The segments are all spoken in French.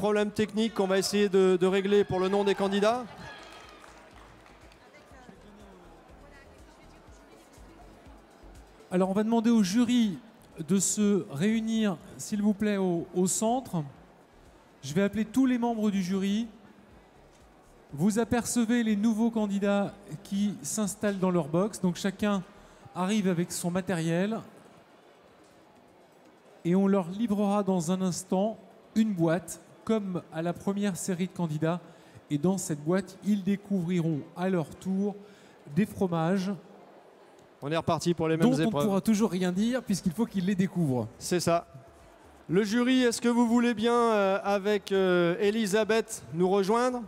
problème technique qu'on va essayer de régler pour le nom des candidats. Alors, on va demander au jury de se réunir, s'il vous plaît, au centre. Je vais appeler tous les membres du jury. Vous apercevez les nouveaux candidats qui s'installent dans leur box. Donc, chacun arrive avec son matériel. Et on leur livrera dans un instant une boîte, comme à la première série de candidats. Et dans cette boîte, ils découvriront à leur tour des fromages. On est reparti pour les mêmes épreuves. Dont on ne pourra toujours rien dire puisqu'il faut qu'ils les découvrent. C'est ça. Le jury, est-ce que vous voulez bien, avec Elisabeth, nous rejoindre?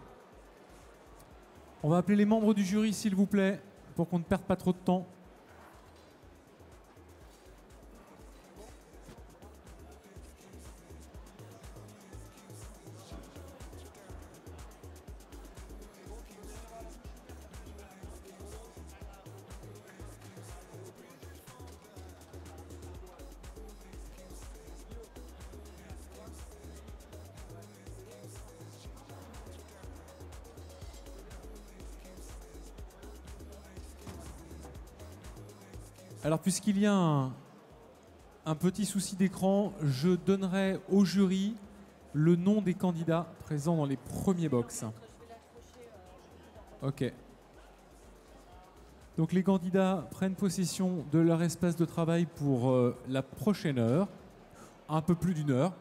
On va appeler les membres du jury, s'il vous plaît, pour qu'on ne perde pas trop de temps. Alors, puisqu'il y a un petit souci d'écran, je donnerai au jury le nom des candidats présents dans les premiers box. Ok. Donc, les candidats prennent possession de leur espace de travail pour la prochaine heure, un peu plus d'une heure.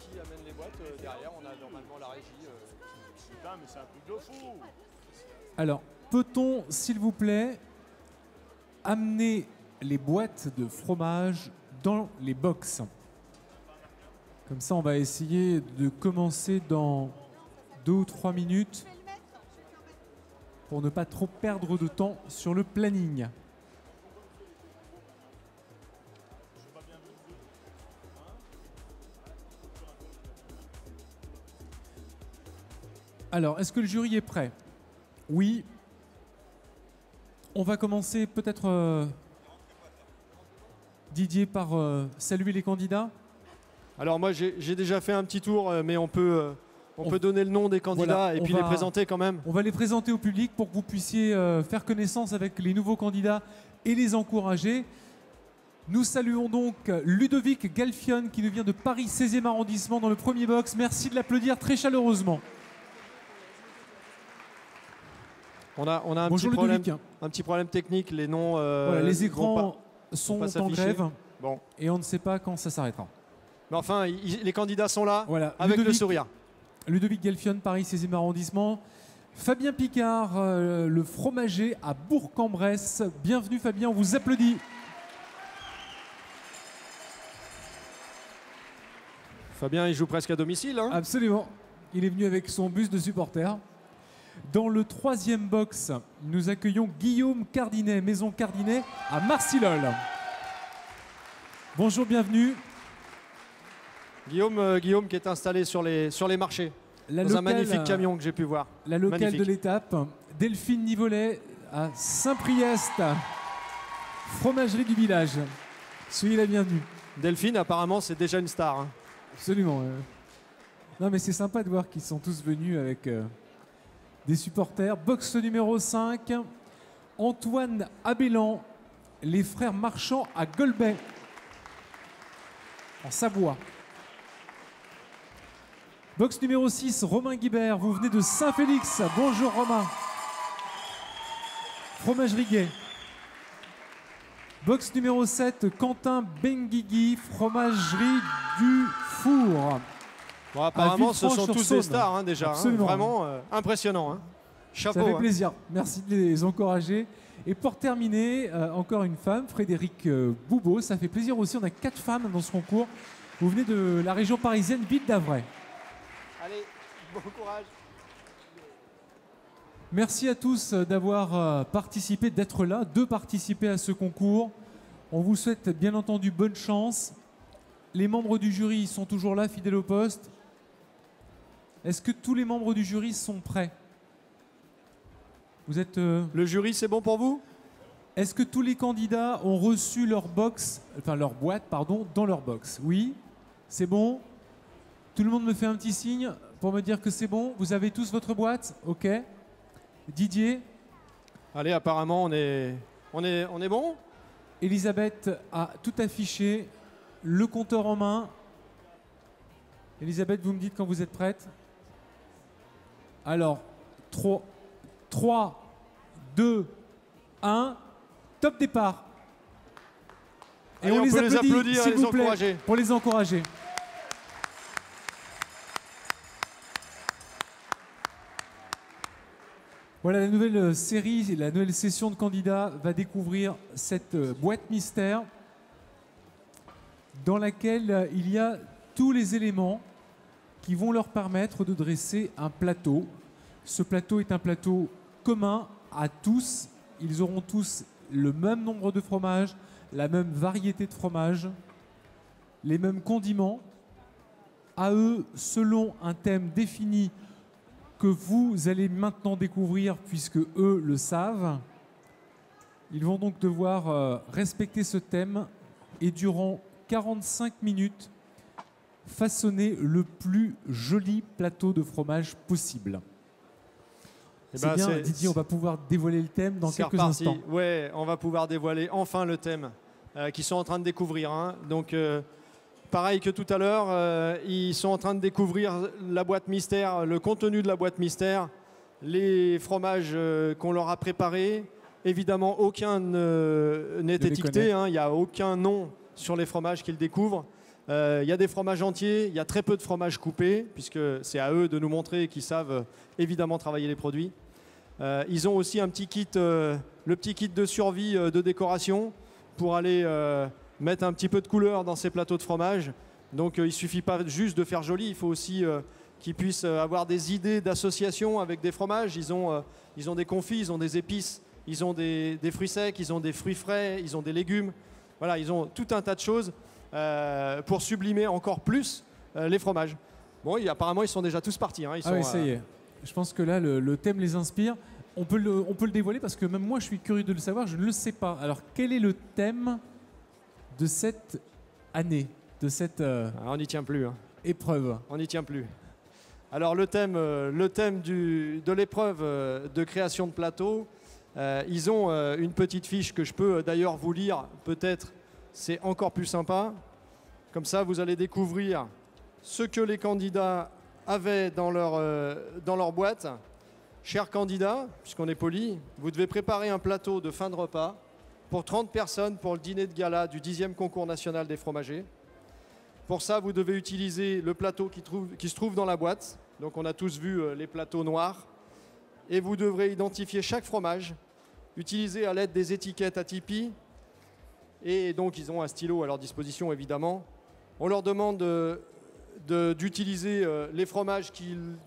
Qui amène les boîtes derrière? On a normalement la régie. Putain, mais c'est un truc de fou! Alors, peut-on, s'il vous plaît, amener les boîtes de fromage dans les box? Comme ça, on va essayer de commencer dans 2 ou 3 minutes pour ne pas trop perdre de temps sur le planning. Alors, est-ce que le jury est prêt? Oui. On va commencer peut-être, Didier, par saluer les candidats. Alors moi, j'ai déjà fait un petit tour, mais on peut donner le nom des candidats Voilà, et puis les présenter quand même. On va les présenter au public pour que vous puissiez faire connaissance avec les nouveaux candidats et les encourager. Nous saluons donc Ludovic Galfion qui nous vient de Paris 16e arrondissement dans le premier box. Merci de l'applaudir très chaleureusement. On a un, Bonjour Ludovic. Un petit problème technique, les noms... voilà, les écrans sont en grève bon. Et on ne sait pas quand ça s'arrêtera. Mais enfin, les candidats sont là, voilà. avec Ludovic, le sourire. Ludovic Galfion, Paris 16e arrondissement. Fabien Picard, le fromager à Bourg-en-Bresse. Bienvenue Fabien, on vous applaudit. Fabien, il joue presque à domicile. Hein. Absolument. Il est venu avec son bus de supporters. Dans le troisième box, nous accueillons Guillaume Cardinet, Maison Cardinet à Marcilol. Bonjour, bienvenue. Guillaume qui est installé sur les marchés, dans un magnifique camion que j'ai pu voir. La locale magnifique. De l'étape, Delphine Nivolet à Saint-Priest, fromagerie du village. Soyez la bienvenue. Delphine, apparemment, c'est déjà une star. Hein. Absolument. Non, mais c'est sympa de voir qu'ils sont tous venus avec des supporters. Box numéro 5, Antoine Abellan, les frères Marchand à Golbet, en Savoie. Box numéro 6, Romain Guibert, vous venez de Saint-Félix. Bonjour Romain. Fromagerie Gay. Box numéro 7, Quentin Benguigui, Fromagerie du Four. Bon, apparemment, ce sont tous des Villefranche-sur-Saône. stars hein, déjà. Absolument. Vraiment impressionnant. Hein. Chapeau. Ça fait hein. plaisir. Merci de les encourager. Et pour terminer, encore une femme, Frédéric Boubeau. Ça fait plaisir aussi. On a 4 femmes dans ce concours. Vous venez de la région parisienne, Ville d'Avray. Allez, bon courage. Merci à tous d'avoir participé, d'être là, de participer à ce concours. On vous souhaite bien entendu bonne chance. Les membres du jury sont toujours là, fidèles au poste. Est-ce que tous les membres du jury sont prêts? Vous êtes... Le jury, c'est bon pour vous? Est-ce que tous les candidats ont reçu leur box, enfin leur boîte, pardon, dans leur box? Oui, c'est bon. Tout le monde me fait un petit signe pour me dire que c'est bon. Vous avez tous votre boîte? Ok. Didier? Allez, apparemment, on est bon? Elisabeth a tout affiché, le compteur en main. Elisabeth, vous me dites quand vous êtes prête. Alors, 3, 2, 1, top départ. Et Allez, on les peut les applaudit, applaudir et s'il les vous plaît, encourager. pour les encourager. Voilà, la nouvelle série, la nouvelle session de candidats va découvrir cette boîte mystère dans laquelle il y a tous les éléments qui vont leur permettre de dresser un plateau. Ce plateau est un plateau commun à tous. Ils auront tous le même nombre de fromages, la même variété de fromages, les mêmes condiments. À eux, selon un thème défini que vous allez maintenant découvrir puisque eux le savent. Ils vont donc devoir respecter ce thème et durant 45 minutes façonner le plus joli plateau de fromage possible. Eh C'est ben, bien, Didier, on va pouvoir dévoiler le thème dans quelques instants. Ouais, on va pouvoir dévoiler enfin le thème qu'ils sont en train de découvrir. Hein. Donc, pareil que tout à l'heure, ils sont en train de découvrir la boîte mystère, le contenu de la boîte mystère, les fromages qu'on leur a préparés. Évidemment, aucun n'est étiqueté. Hein. Il n'y a aucun nom sur les fromages qu'ils découvrent. Il y a des fromages entiers, il y a très peu de fromages coupés, puisque c'est à eux de nous montrer qu'ils savent évidemment travailler les produits. Ils ont aussi un petit kit, le petit kit de survie de décoration pour aller mettre un petit peu de couleur dans ces plateaux de fromage. Donc il ne suffit pas juste de faire joli, il faut aussi qu'ils puissent avoir des idées d'association avec des fromages. Ils ont des confits, ils ont des épices, ils ont des fruits secs, ils ont des fruits frais, ils ont des légumes. Voilà, ils ont tout un tas de choses pour sublimer encore plus les fromages. Bon, apparemment, ils sont déjà tous partis. Hein. Oui, ça y est. Je pense que là, le thème les inspire. On peut le dévoiler parce que même moi, je suis curieux de le savoir. Je ne le sais pas. Alors, quel est le thème de cette année, de cette on n'y tient plus. Hein. épreuve? On n'y tient plus. Alors, le thème de l'épreuve de création de plateau, ils ont une petite fiche que je peux d'ailleurs vous lire. Peut-être, c'est encore plus sympa. Comme ça, vous allez découvrir ce que les candidats avaient dans leur boîte. Chers candidats, puisqu'on est poli, vous devez préparer un plateau de fin de repas pour 30 personnes pour le dîner de gala du 10e concours national des fromagers. Pour ça, vous devez utiliser le plateau qui se trouve dans la boîte. Donc on a tous vu les plateaux noirs. Et vous devrez identifier chaque fromage, utiliser à l'aide des étiquettes à Tipeee. Et donc ils ont un stylo à leur disposition, évidemment. On leur demande d'utiliser les fromages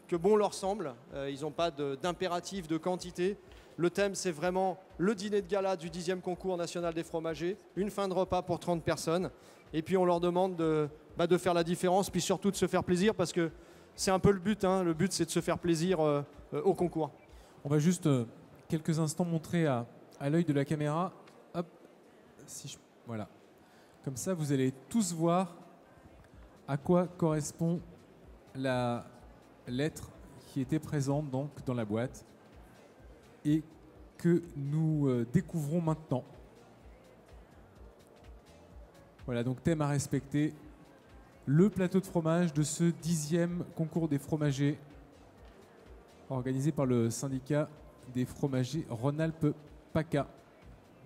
que bon leur semble. Ils n'ont pas d'impératif de quantité. Le thème, c'est vraiment le dîner de gala du 10e concours national des fromagers, une fin de repas pour 30 personnes. Et puis on leur demande de faire la différence, puis surtout de se faire plaisir, parce que c'est un peu le but. Hein. Le but, c'est de se faire plaisir au concours. On va juste quelques instants montrer à l'œil de la caméra. Hop, voilà. Comme ça, vous allez tous voir à quoi correspond la lettre qui était présente donc dans la boîte. et que nous découvrons maintenant. Voilà, donc thème à respecter. Le plateau de fromage de ce 10e concours des fromagers organisé par le syndicat des fromagers Rhône-Alpes-PACA.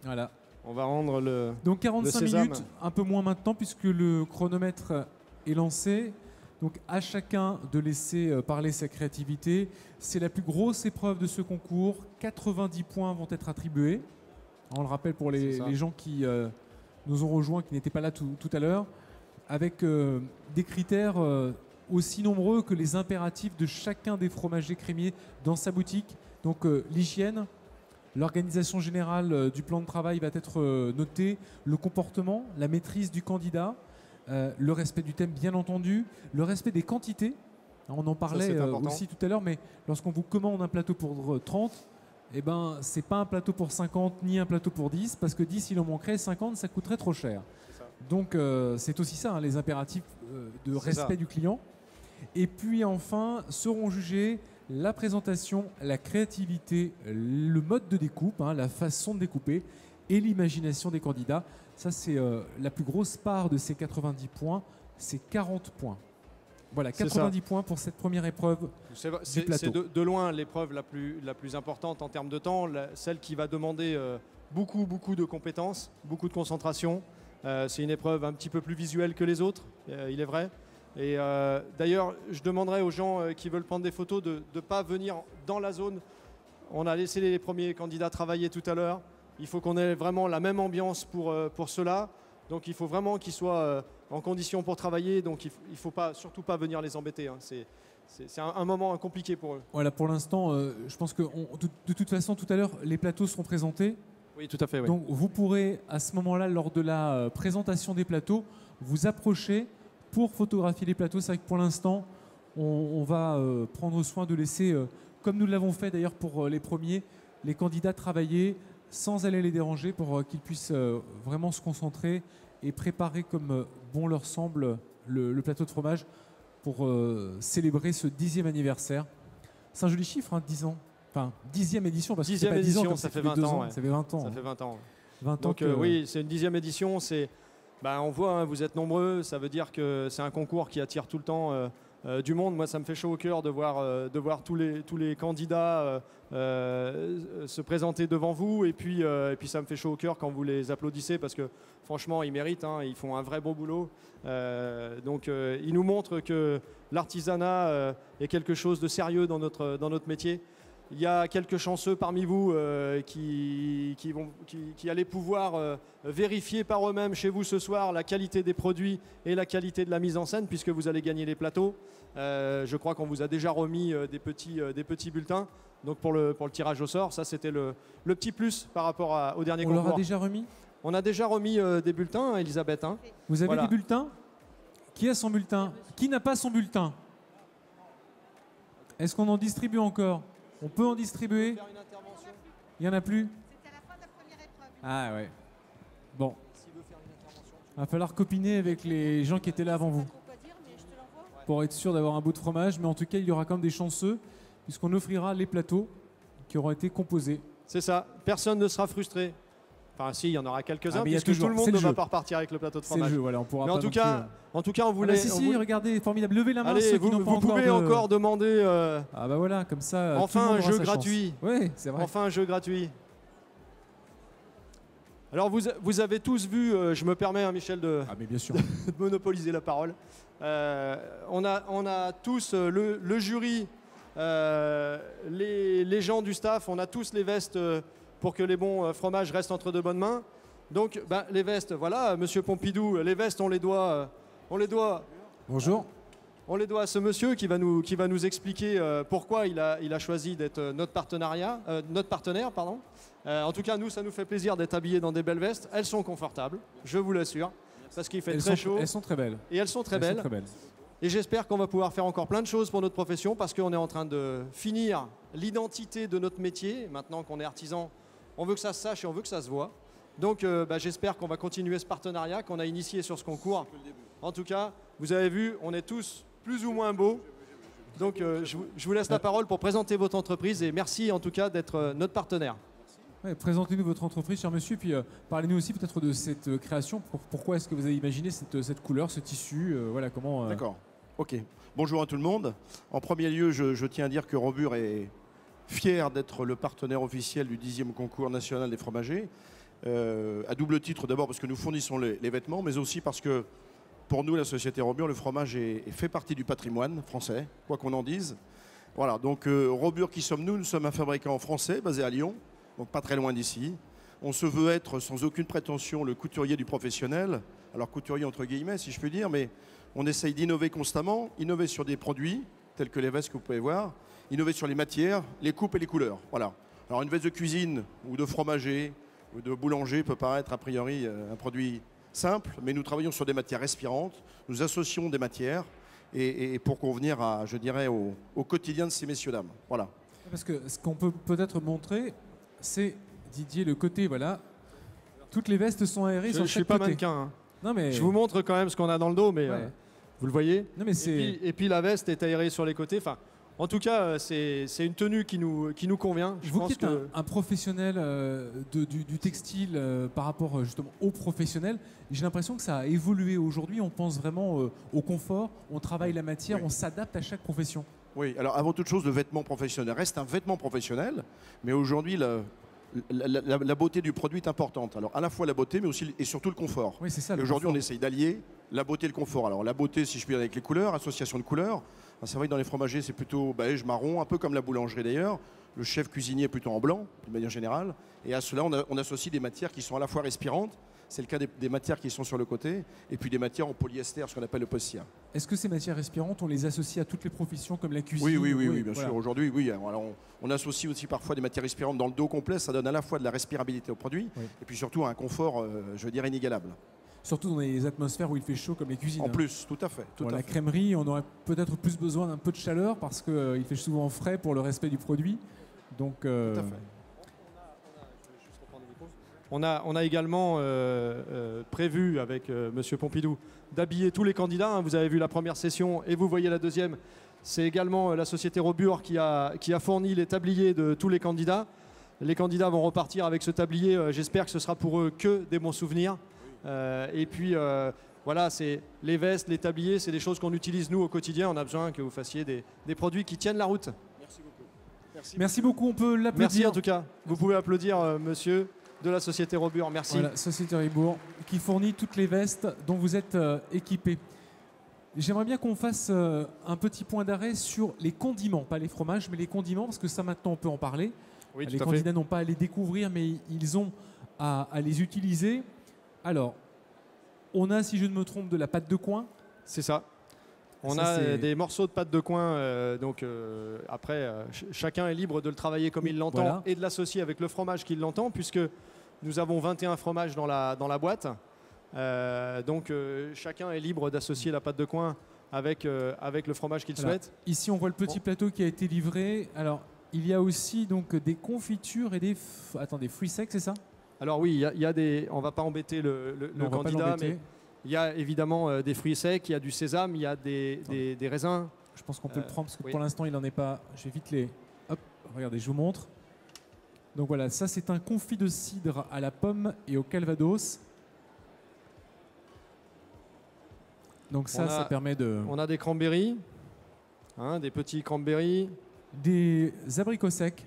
Voilà. On va rendre le. Donc 45 le sésame. minutes, un peu moins maintenant puisque le chronomètre est lancé. Donc à chacun de laisser parler sa créativité. C'est la plus grosse épreuve de ce concours. 90 points vont être attribués. On le rappelle pour les gens qui nous ont rejoints, qui n'étaient pas là tout à l'heure, avec des critères aussi nombreux que les impératifs de chacun des fromagers crémiers dans sa boutique. Donc l'hygiène, l'organisation générale du plan de travail va être notée, le comportement, la maîtrise du candidat, le respect du thème bien entendu, le respect des quantités. On en parlait aussi tout à l'heure, mais lorsqu'on vous commande un plateau pour 30, eh ben, c'est pas un plateau pour 50 ni un plateau pour 10, parce que 10 il en manquerait, 50 ça coûterait trop cher. Donc c'est aussi ça, hein, les impératifs de respect du client. Et puis enfin seront jugés la présentation, la créativité, le mode de découpe, hein, la façon de découper et l'imagination des candidats. Ça c'est la plus grosse part de ces 90 points, c'est 40 points. Voilà, 90 points pour cette première épreuve du plateau. C'est de loin l'épreuve la plus importante en termes de temps, celle qui va demander beaucoup de compétences, beaucoup de concentration. C'est une épreuve un petit peu plus visuelle que les autres, il est vrai. Et d'ailleurs, je demanderai aux gens qui veulent prendre des photos de ne pas venir dans la zone. On a laissé les premiers candidats travailler tout à l'heure. Il faut qu'on ait vraiment la même ambiance pour ceux-là. Donc il faut vraiment qu'ils soient en condition pour travailler. Donc il ne faut surtout pas venir les embêter. Hein. C'est un moment compliqué pour eux. Voilà, pour l'instant, je pense que de toute façon, tout à l'heure, les plateaux seront présentés. Oui, tout à fait. Oui. Donc vous pourrez, à ce moment-là, lors de la présentation des plateaux, vous approcher pour photographier les plateaux. C'est vrai que pour l'instant, on va prendre soin de laisser, comme nous l'avons fait d'ailleurs pour les premiers, les candidats travailler sans aller les déranger pour qu'ils puissent vraiment se concentrer et préparer comme bon leur semble le plateau de fromage pour célébrer ce 10e anniversaire. C'est un joli chiffre, hein, 10 ans. Enfin, 10e édition, parce que c'est pas 10 ans, comme ça fait 20 ans. Ouais. Ça fait 20 ans. Ça fait 20 ans. 20 Donc ans oui, c'est une 10e édition. On voit, hein, vous êtes nombreux. Ça veut dire que c'est un concours qui attire tout le temps du monde. Moi, ça me fait chaud au cœur de voir tous les candidats se présenter devant vous. Et puis ça me fait chaud au cœur quand vous les applaudissez parce que franchement, ils méritent. Hein, ils font un vrai bon boulot. Donc, ils nous montrent que l'artisanat est quelque chose de sérieux dans notre métier. Il y a quelques chanceux parmi vous qui allaient pouvoir vérifier par eux-mêmes chez vous ce soir la qualité des produits et la qualité de la mise en scène puisque vous allez gagner les plateaux. Je crois qu'on vous a déjà remis des petits bulletins. Donc pour le tirage au sort, ça c'était le petit plus par rapport au dernier concours. On leur a déjà remis ? On a déjà remis des bulletins, Elisabeth. Hein. Vous avez des bulletins ? Qui a son bulletin ? Qui n'a pas son bulletin ? Est-ce qu'on en distribue encore ? On peut en distribuer. Il n'y en a plus. C'était à la fin de la première épreuve. Ah ouais. Bon. Il va falloir copiner avec les gens qui étaient là avant vous. Pour être sûr d'avoir un bout de fromage. Mais en tout cas, il y aura quand même des chanceux, puisqu'on offrira les plateaux qui auront été composés. C'est ça. Personne ne sera frustré. Enfin, si, il y en aura quelques-uns, puisque tout le monde ne va pas repartir avec le plateau de fromage. C'est le jeu, voilà, on pourra mais pas en tout cas, on voulait... regardez, formidable. Levez la main, allez, ceux qui n'ont pas vous pouvez encore demander... Ah bah voilà, comme ça, enfin un jeu gratuit. Oui, c'est vrai. Enfin un jeu gratuit. Alors, vous avez tous vu, je me permets, hein, Michel, de monopoliser la parole. On a tous le jury, les gens du staff, on a tous les vestes... pour que les bons fromages restent entre de bonnes mains. Donc, les vestes, voilà, Monsieur Pompidou, les vestes, on les doit. Bonjour. On les doit à ce monsieur qui va nous expliquer pourquoi il a choisi d'être notre partenaire. En tout cas, nous, ça nous fait plaisir d'être habillés dans des belles vestes. Elles sont confortables, je vous l'assure, parce qu'il fait très chaud. Elles sont très belles. Et elles sont très belles. Et j'espère qu'on va pouvoir faire encore plein de choses pour notre profession, parce qu'on est en train de finir l'identité de notre métier. Maintenant qu'on est artisan, on veut que ça se sache et on veut que ça se voit. Donc j'espère qu'on va continuer ce partenariat qu'on a initié sur ce concours. En tout cas, vous avez vu, on est tous plus ou moins beaux. Donc je vous laisse la parole pour présenter votre entreprise et merci en tout cas d'être notre partenaire. Ouais, présentez-nous votre entreprise, cher monsieur, puis parlez-nous aussi peut-être de cette création. Pourquoi est-ce que vous avez imaginé cette couleur, ce tissu voilà, comment, D'accord. Ok. Bonjour à tout le monde. En premier lieu, je tiens à dire que Robur est fier d'être le partenaire officiel du 10e concours national des fromagers. À double titre, d'abord parce que nous fournissons les vêtements, mais aussi parce que pour nous, la société Robur, le fromage fait partie du patrimoine français, quoi qu'on en dise. Voilà, donc Robur, qui sommes-nous? Nous sommes un fabricant français basé à Lyon, donc pas très loin d'ici. On se veut être, sans aucune prétention, le couturier du professionnel. Alors couturier entre guillemets, si je puis dire, mais on essaye d'innover constamment, innover sur des produits, tels que les vestes que vous pouvez voir, innover sur les matières, les coupes et les couleurs. Voilà. Alors une veste de cuisine ou de fromager ou de boulanger peut paraître a priori un produit simple, mais nous travaillons sur des matières respirantes, nous associons des matières et pour convenir à, je dirais, au quotidien de ces messieurs-dames. Voilà. Parce que ce qu'on peut peut-être montrer, c'est, Didier, le côté, voilà, toutes les vestes sont aérées sur chaque côté. Je suis pas mannequin. Hein. Non, mais... Je vous montre quand même ce qu'on a dans le dos, mais Ouais. vous le voyez. Non, mais c'est... Et puis la veste est aérée sur les côtés. Enfin, en tout cas, c'est une tenue qui nous convient. Je Vous pense qui êtes que... un professionnel du textile par rapport justement aux professionnels, j'ai l'impression que ça a évolué aujourd'hui. On pense vraiment au confort, on travaille la matière, on s'adapte à chaque profession. Oui, alors avant toute chose, le vêtement professionnel reste un vêtement professionnel, mais aujourd'hui, la beauté du produit est importante. Alors à la fois la beauté, mais aussi et surtout le confort. Oui, c'est ça. Et aujourd'hui, on essaye d'allier la beauté et le confort. Alors la beauté, si je puis dire, avec les couleurs, association de couleurs. C'est vrai que dans les fromagers, c'est plutôt beige, marron, un peu comme la boulangerie d'ailleurs. Le chef cuisinier est plutôt en blanc, de manière générale. Et à cela, on associe des matières qui sont à la fois respirantes, c'est le cas des matières qui sont sur le côté, et puis des matières en polyester, ce qu'on appelle le post-cire. Est-ce que ces matières respirantes, on les associe à toutes les professions comme la cuisine? Oui, bien voilà. sûr. Aujourd'hui, oui. Alors, on associe aussi parfois des matières respirantes dans le dos complet. Ça donne à la fois de la respirabilité au produit, et puis surtout un confort, je veux dire, inégalable. Surtout dans les atmosphères où il fait chaud comme les cuisines. En plus, tout à fait. La crèmerie, on aurait peut-être plus besoin d'un peu de chaleur parce qu'il fait souvent frais pour le respect du produit. Donc, Tout à fait. On a également prévu avec Monsieur Pompidou d'habiller tous les candidats. Hein. Vous avez vu la première session et vous voyez la deuxième. C'est également la société Robur qui a fourni les tabliers de tous les candidats. Les candidats vont repartir avec ce tablier. J'espère que ce sera pour eux que des bons souvenirs. Et puis voilà, c'est les vestes, les tabliers, c'est des choses qu'on utilise nous au quotidien. On a besoin que vous fassiez des produits qui tiennent la route. Merci beaucoup. Merci beaucoup, on peut l'applaudir. Merci en tout cas. Vous pouvez applaudir monsieur de la société Robur. Merci. Voilà, Société Robur qui fournit toutes les vestes dont vous êtes équipés. J'aimerais bien qu'on fasse un petit point d'arrêt sur les condiments, pas les fromages, mais les condiments, parce que ça maintenant on peut en parler. Oui, Les tout à candidats fait. n'ont pas à les découvrir, mais ils ont à les utiliser. Alors, on a, si je ne me trompe, de la pâte de coin. C'est ça. On Ça, a c'est- des morceaux de pâte de coin. Après, chacun est libre de le travailler comme il l'entend Voilà. et de l'associer avec le fromage qu'il l'entend, puisque nous avons 21 fromages dans la boîte. Chacun est libre d'associer la pâte de coin avec le fromage qu'il Voilà. souhaite. Ici, on voit le petit plateau qui a été livré. Alors, il y a aussi donc des confitures et des fruits secs, c'est ça? Alors oui, il y a des. On va pas embêter le Non, on va pas candidat, l'embêter. mais il y a évidemment des fruits secs, il y a du sésame, il y a des raisins. Je pense qu'on peut le prendre parce que oui. pour l'instant, il n'en est pas. Je vais vite les. Hop, regardez, je vous montre. Donc voilà, ça c'est un confit de cidre à la pomme et au calvados. Donc ça, On a- ça permet de. On a des cranberries, hein, des petits cranberries. Des abricots secs.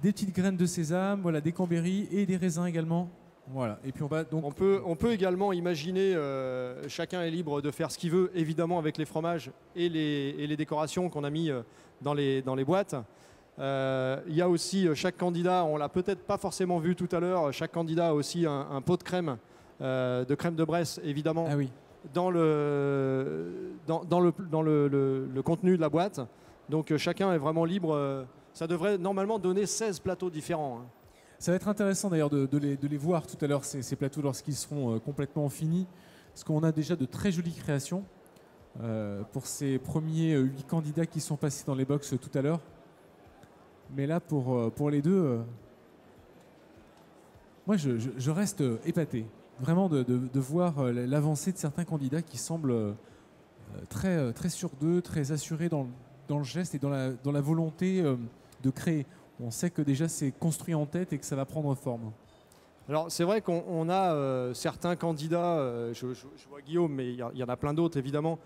Des petites graines de sésame, voilà, des cranberries et des raisins également. Voilà. Et puis on va donc. On peut également imaginer, chacun est libre de faire ce qu'il veut, évidemment avec les fromages et les décorations qu'on a mis dans les boîtes. Il y a aussi chaque candidat, on l'a peut-être pas forcément vu tout à l'heure, chaque candidat a aussi un pot de crème de Bresse, évidemment, Ah oui. dans le contenu de la boîte. Donc chacun est vraiment libre. Ça devrait normalement donner 16 plateaux différents. Hein. Ça va être intéressant d'ailleurs de les voir tout à l'heure, ces plateaux, lorsqu'ils seront complètement finis. Parce qu'on a déjà de très jolies créations pour ces premiers 8 candidats qui sont passés dans les box tout à l'heure. Mais là, pour les deux, moi je reste épaté. Vraiment de voir l'avancée de certains candidats qui semblent très sûr d'eux, très assurés dans le geste et dans la volonté de créer. On sait que déjà c'est construit en tête et que ça va prendre forme. Alors c'est vrai qu'on a certains candidats, je vois Guillaume, mais il y en a plein d'autres évidemment,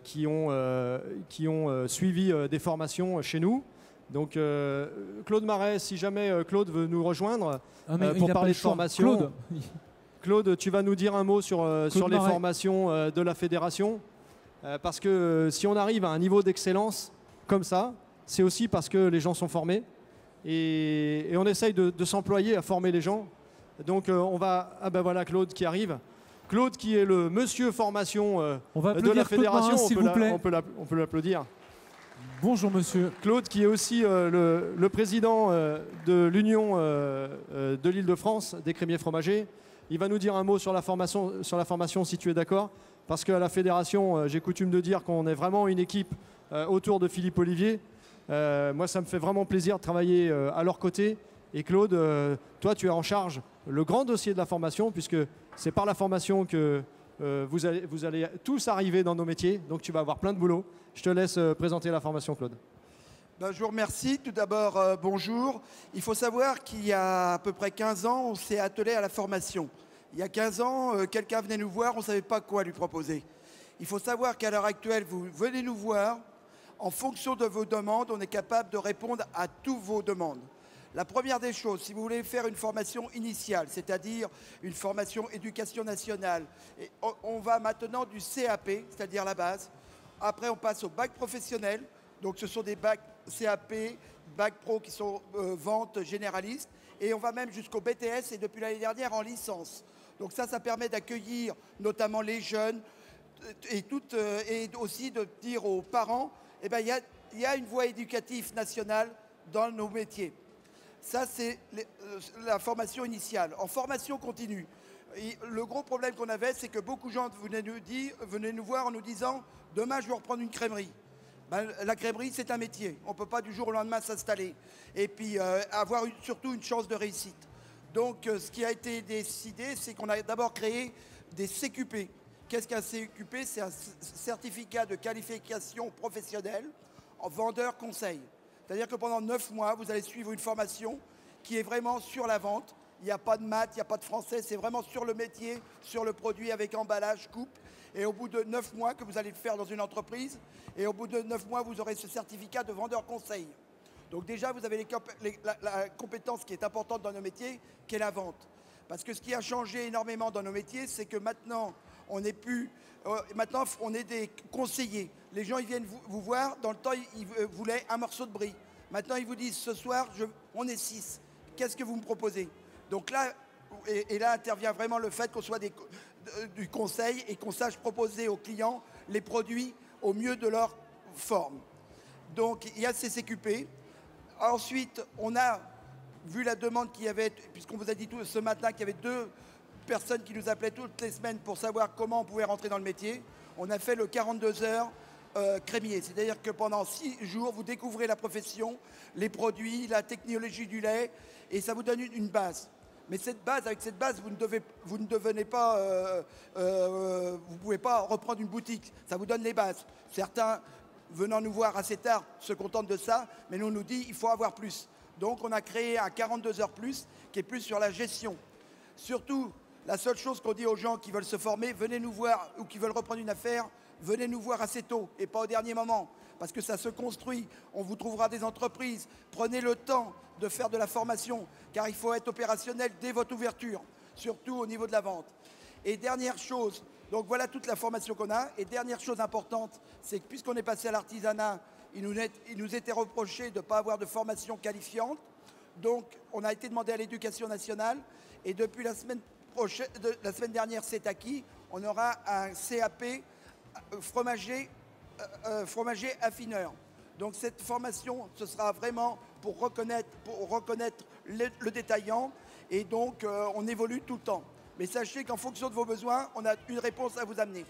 qui ont suivi des formations chez nous. Donc Claude Marais, si jamais Claude veut nous rejoindre pour parler de formation. Claude, tu vas nous dire un mot sur les formations de la fédération, parce que si on arrive à un niveau d'excellence comme ça, c'est aussi parce que les gens sont formés et on essaye de s'employer à former les gens. Donc on va... Ah ben voilà Claude qui arrive. Claude qui est le monsieur formation de la fédération, s'il vous plaît. On peut l'applaudir. Bonjour monsieur. Claude qui est aussi le président de l'Union de l'Île-de-France des crémiers fromagers. Il va nous dire un mot sur la formation si tu es d'accord. Parce qu'à la fédération, j'ai coutume de dire qu'on est vraiment une équipe autour de Philippe Olivier. Moi, ça me fait vraiment plaisir de travailler à leur côté. Et Claude, toi, tu es en charge le grand dossier de la formation, puisque c'est par la formation que vous allez tous arriver dans nos métiers. Donc, tu vas avoir plein de boulot. Je te laisse présenter la formation, Claude. Ben, je vous remercie. Tout d'abord, bonjour. Il faut savoir qu'il y a à peu près 15 ans, on s'est attelé à la formation. Il y a 15 ans, quelqu'un venait nous voir, on ne savait pas quoi lui proposer. Il faut savoir qu'à l'heure actuelle, vous venez nous voir. En fonction de vos demandes, on est capable de répondre à toutes vos demandes. La première des choses, si vous voulez faire une formation initiale, c'est-à-dire une formation éducation nationale, et on va maintenant du CAP, c'est-à-dire la base. Après, on passe au bac professionnel. Donc, ce sont des bacs CAP, bac pro qui sont vente généraliste. Et on va même jusqu'au BTS et depuis l'année dernière en licence. Donc ça permet d'accueillir notamment les jeunes et aussi de dire aux parents, eh ben, il y a une voie éducative nationale dans nos métiers. Ça, c'est la formation initiale. En formation continue, le gros problème qu'on avait, c'est que beaucoup de gens venaient nous voir en nous disant « Demain, je vais reprendre une crèmerie ». Ben, la crèmerie, c'est un métier. On ne peut pas du jour au lendemain s'installer. Et puis, avoir surtout une chance de réussite. Donc, ce qui a été décidé, c'est qu'on a d'abord créé des CQP. Qu'est-ce qu'un CQP? C'est un certificat de qualification professionnelle en vendeur-conseil. C'est-à-dire que pendant 9 mois, vous allez suivre une formation qui est vraiment sur la vente. Il n'y a pas de maths, il n'y a pas de français. C'est vraiment sur le métier, sur le produit avec emballage, coupe. Et au bout de 9 mois que vous allez le faire dans une entreprise, et au bout de 9 mois, vous aurez ce certificat de vendeur-conseil. Donc déjà, vous avez la compétence qui est importante dans nos métiers, qui est la vente. Parce que ce qui a changé énormément dans nos métiers, c'est que maintenant, on n'est plus... maintenant, on est des conseillers. Les gens, ils viennent vous voir. Dans le temps, ils voulaient un morceau de brie. Maintenant, ils vous disent, ce soir, on est 6. Qu'est-ce que vous me proposez? Donc là, et là intervient vraiment le fait qu'on soit du conseil et qu'on sache proposer aux clients les produits au mieux de leur forme. Donc, il y a ces CQP. Ensuite, on a vu la demande qu'il y avait, puisqu'on vous a dit ce matin qu'il y avait 2 personnes qui nous appelaient toutes les semaines pour savoir comment on pouvait rentrer dans le métier. On a fait le 42 heures crémier. C'est-à-dire que pendant 6 jours, vous découvrez la profession, les produits, la technologie du lait, et ça vous donne une base. Mais avec cette base, vous ne devenez pas, vous pouvez pas reprendre une boutique. Ça vous donne les bases. Certains, venant nous voir assez tard, se contentent de ça, mais nous dit il faut avoir plus. Donc on a créé un 42 heures plus, qui est plus sur la gestion. Surtout, la seule chose qu'on dit aux gens qui veulent se former, venez nous voir, ou qui veulent reprendre une affaire, venez nous voir assez tôt et pas au dernier moment. Parce que ça se construit, on vous trouvera des entreprises. Prenez le temps de faire de la formation, car il faut être opérationnel dès votre ouverture, surtout au niveau de la vente. Et dernière chose, donc voilà toute la formation qu'on a. Et dernière chose importante, c'est que puisqu'on est passé à l'artisanat, il nous était reproché de ne pas avoir de formation qualifiante. Donc on a été demandé à l'Éducation nationale. Et depuis la semaine dernière, c'est acquis, on aura un CAP fromager affineur. Donc cette formation, ce sera vraiment pour reconnaître le détaillant. Et donc on évolue tout le temps. Mais sachez qu'en fonction de vos besoins, on a une réponse à vous amener.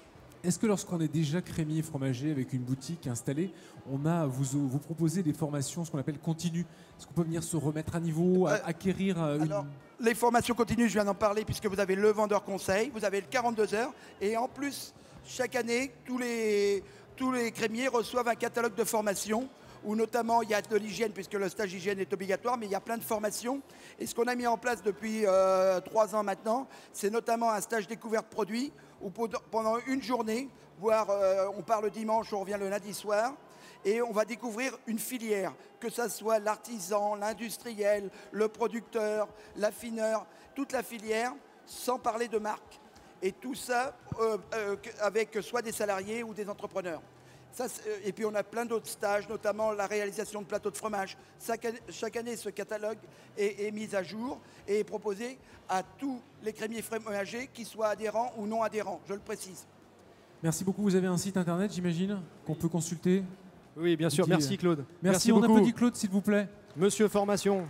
Est-ce que lorsqu'on est déjà crémier fromager avec une boutique installée, vous proposez des formations, ce qu'on appelle continues? Est-ce qu'on peut venir se remettre à niveau, acquérir alors, les formations continues, je viens d'en parler, puisque vous avez le vendeur conseil, vous avez le 42 heures, et en plus, chaque année, tous les crémiers reçoivent un catalogue de formation où notamment il y a de l'hygiène, puisque le stage hygiène est obligatoire, mais il y a plein de formations. Et ce qu'on a mis en place depuis 3 ans maintenant, c'est notamment un stage découverte produit, où pendant une journée, voire on part le dimanche, on revient le lundi soir, et on va découvrir une filière, que ce soit l'artisan, l'industriel, le producteur, l'affineur, toute la filière, sans parler de marque. Et tout ça avec soit des salariés ou des entrepreneurs. Et puis on a plein d'autres stages, notamment la réalisation de plateaux de fromage. Chaque année, ce catalogue est mis à jour et est proposé à tous les crémiers fromagers, qu'ils soient adhérents ou non adhérents, je le précise. Merci beaucoup. Vous avez un site internet, j'imagine, qu'on peut consulter? Oui, bien sûr. Merci Claude. Merci on beaucoup. applaudit Claude, s'il vous plaît. Monsieur Formation.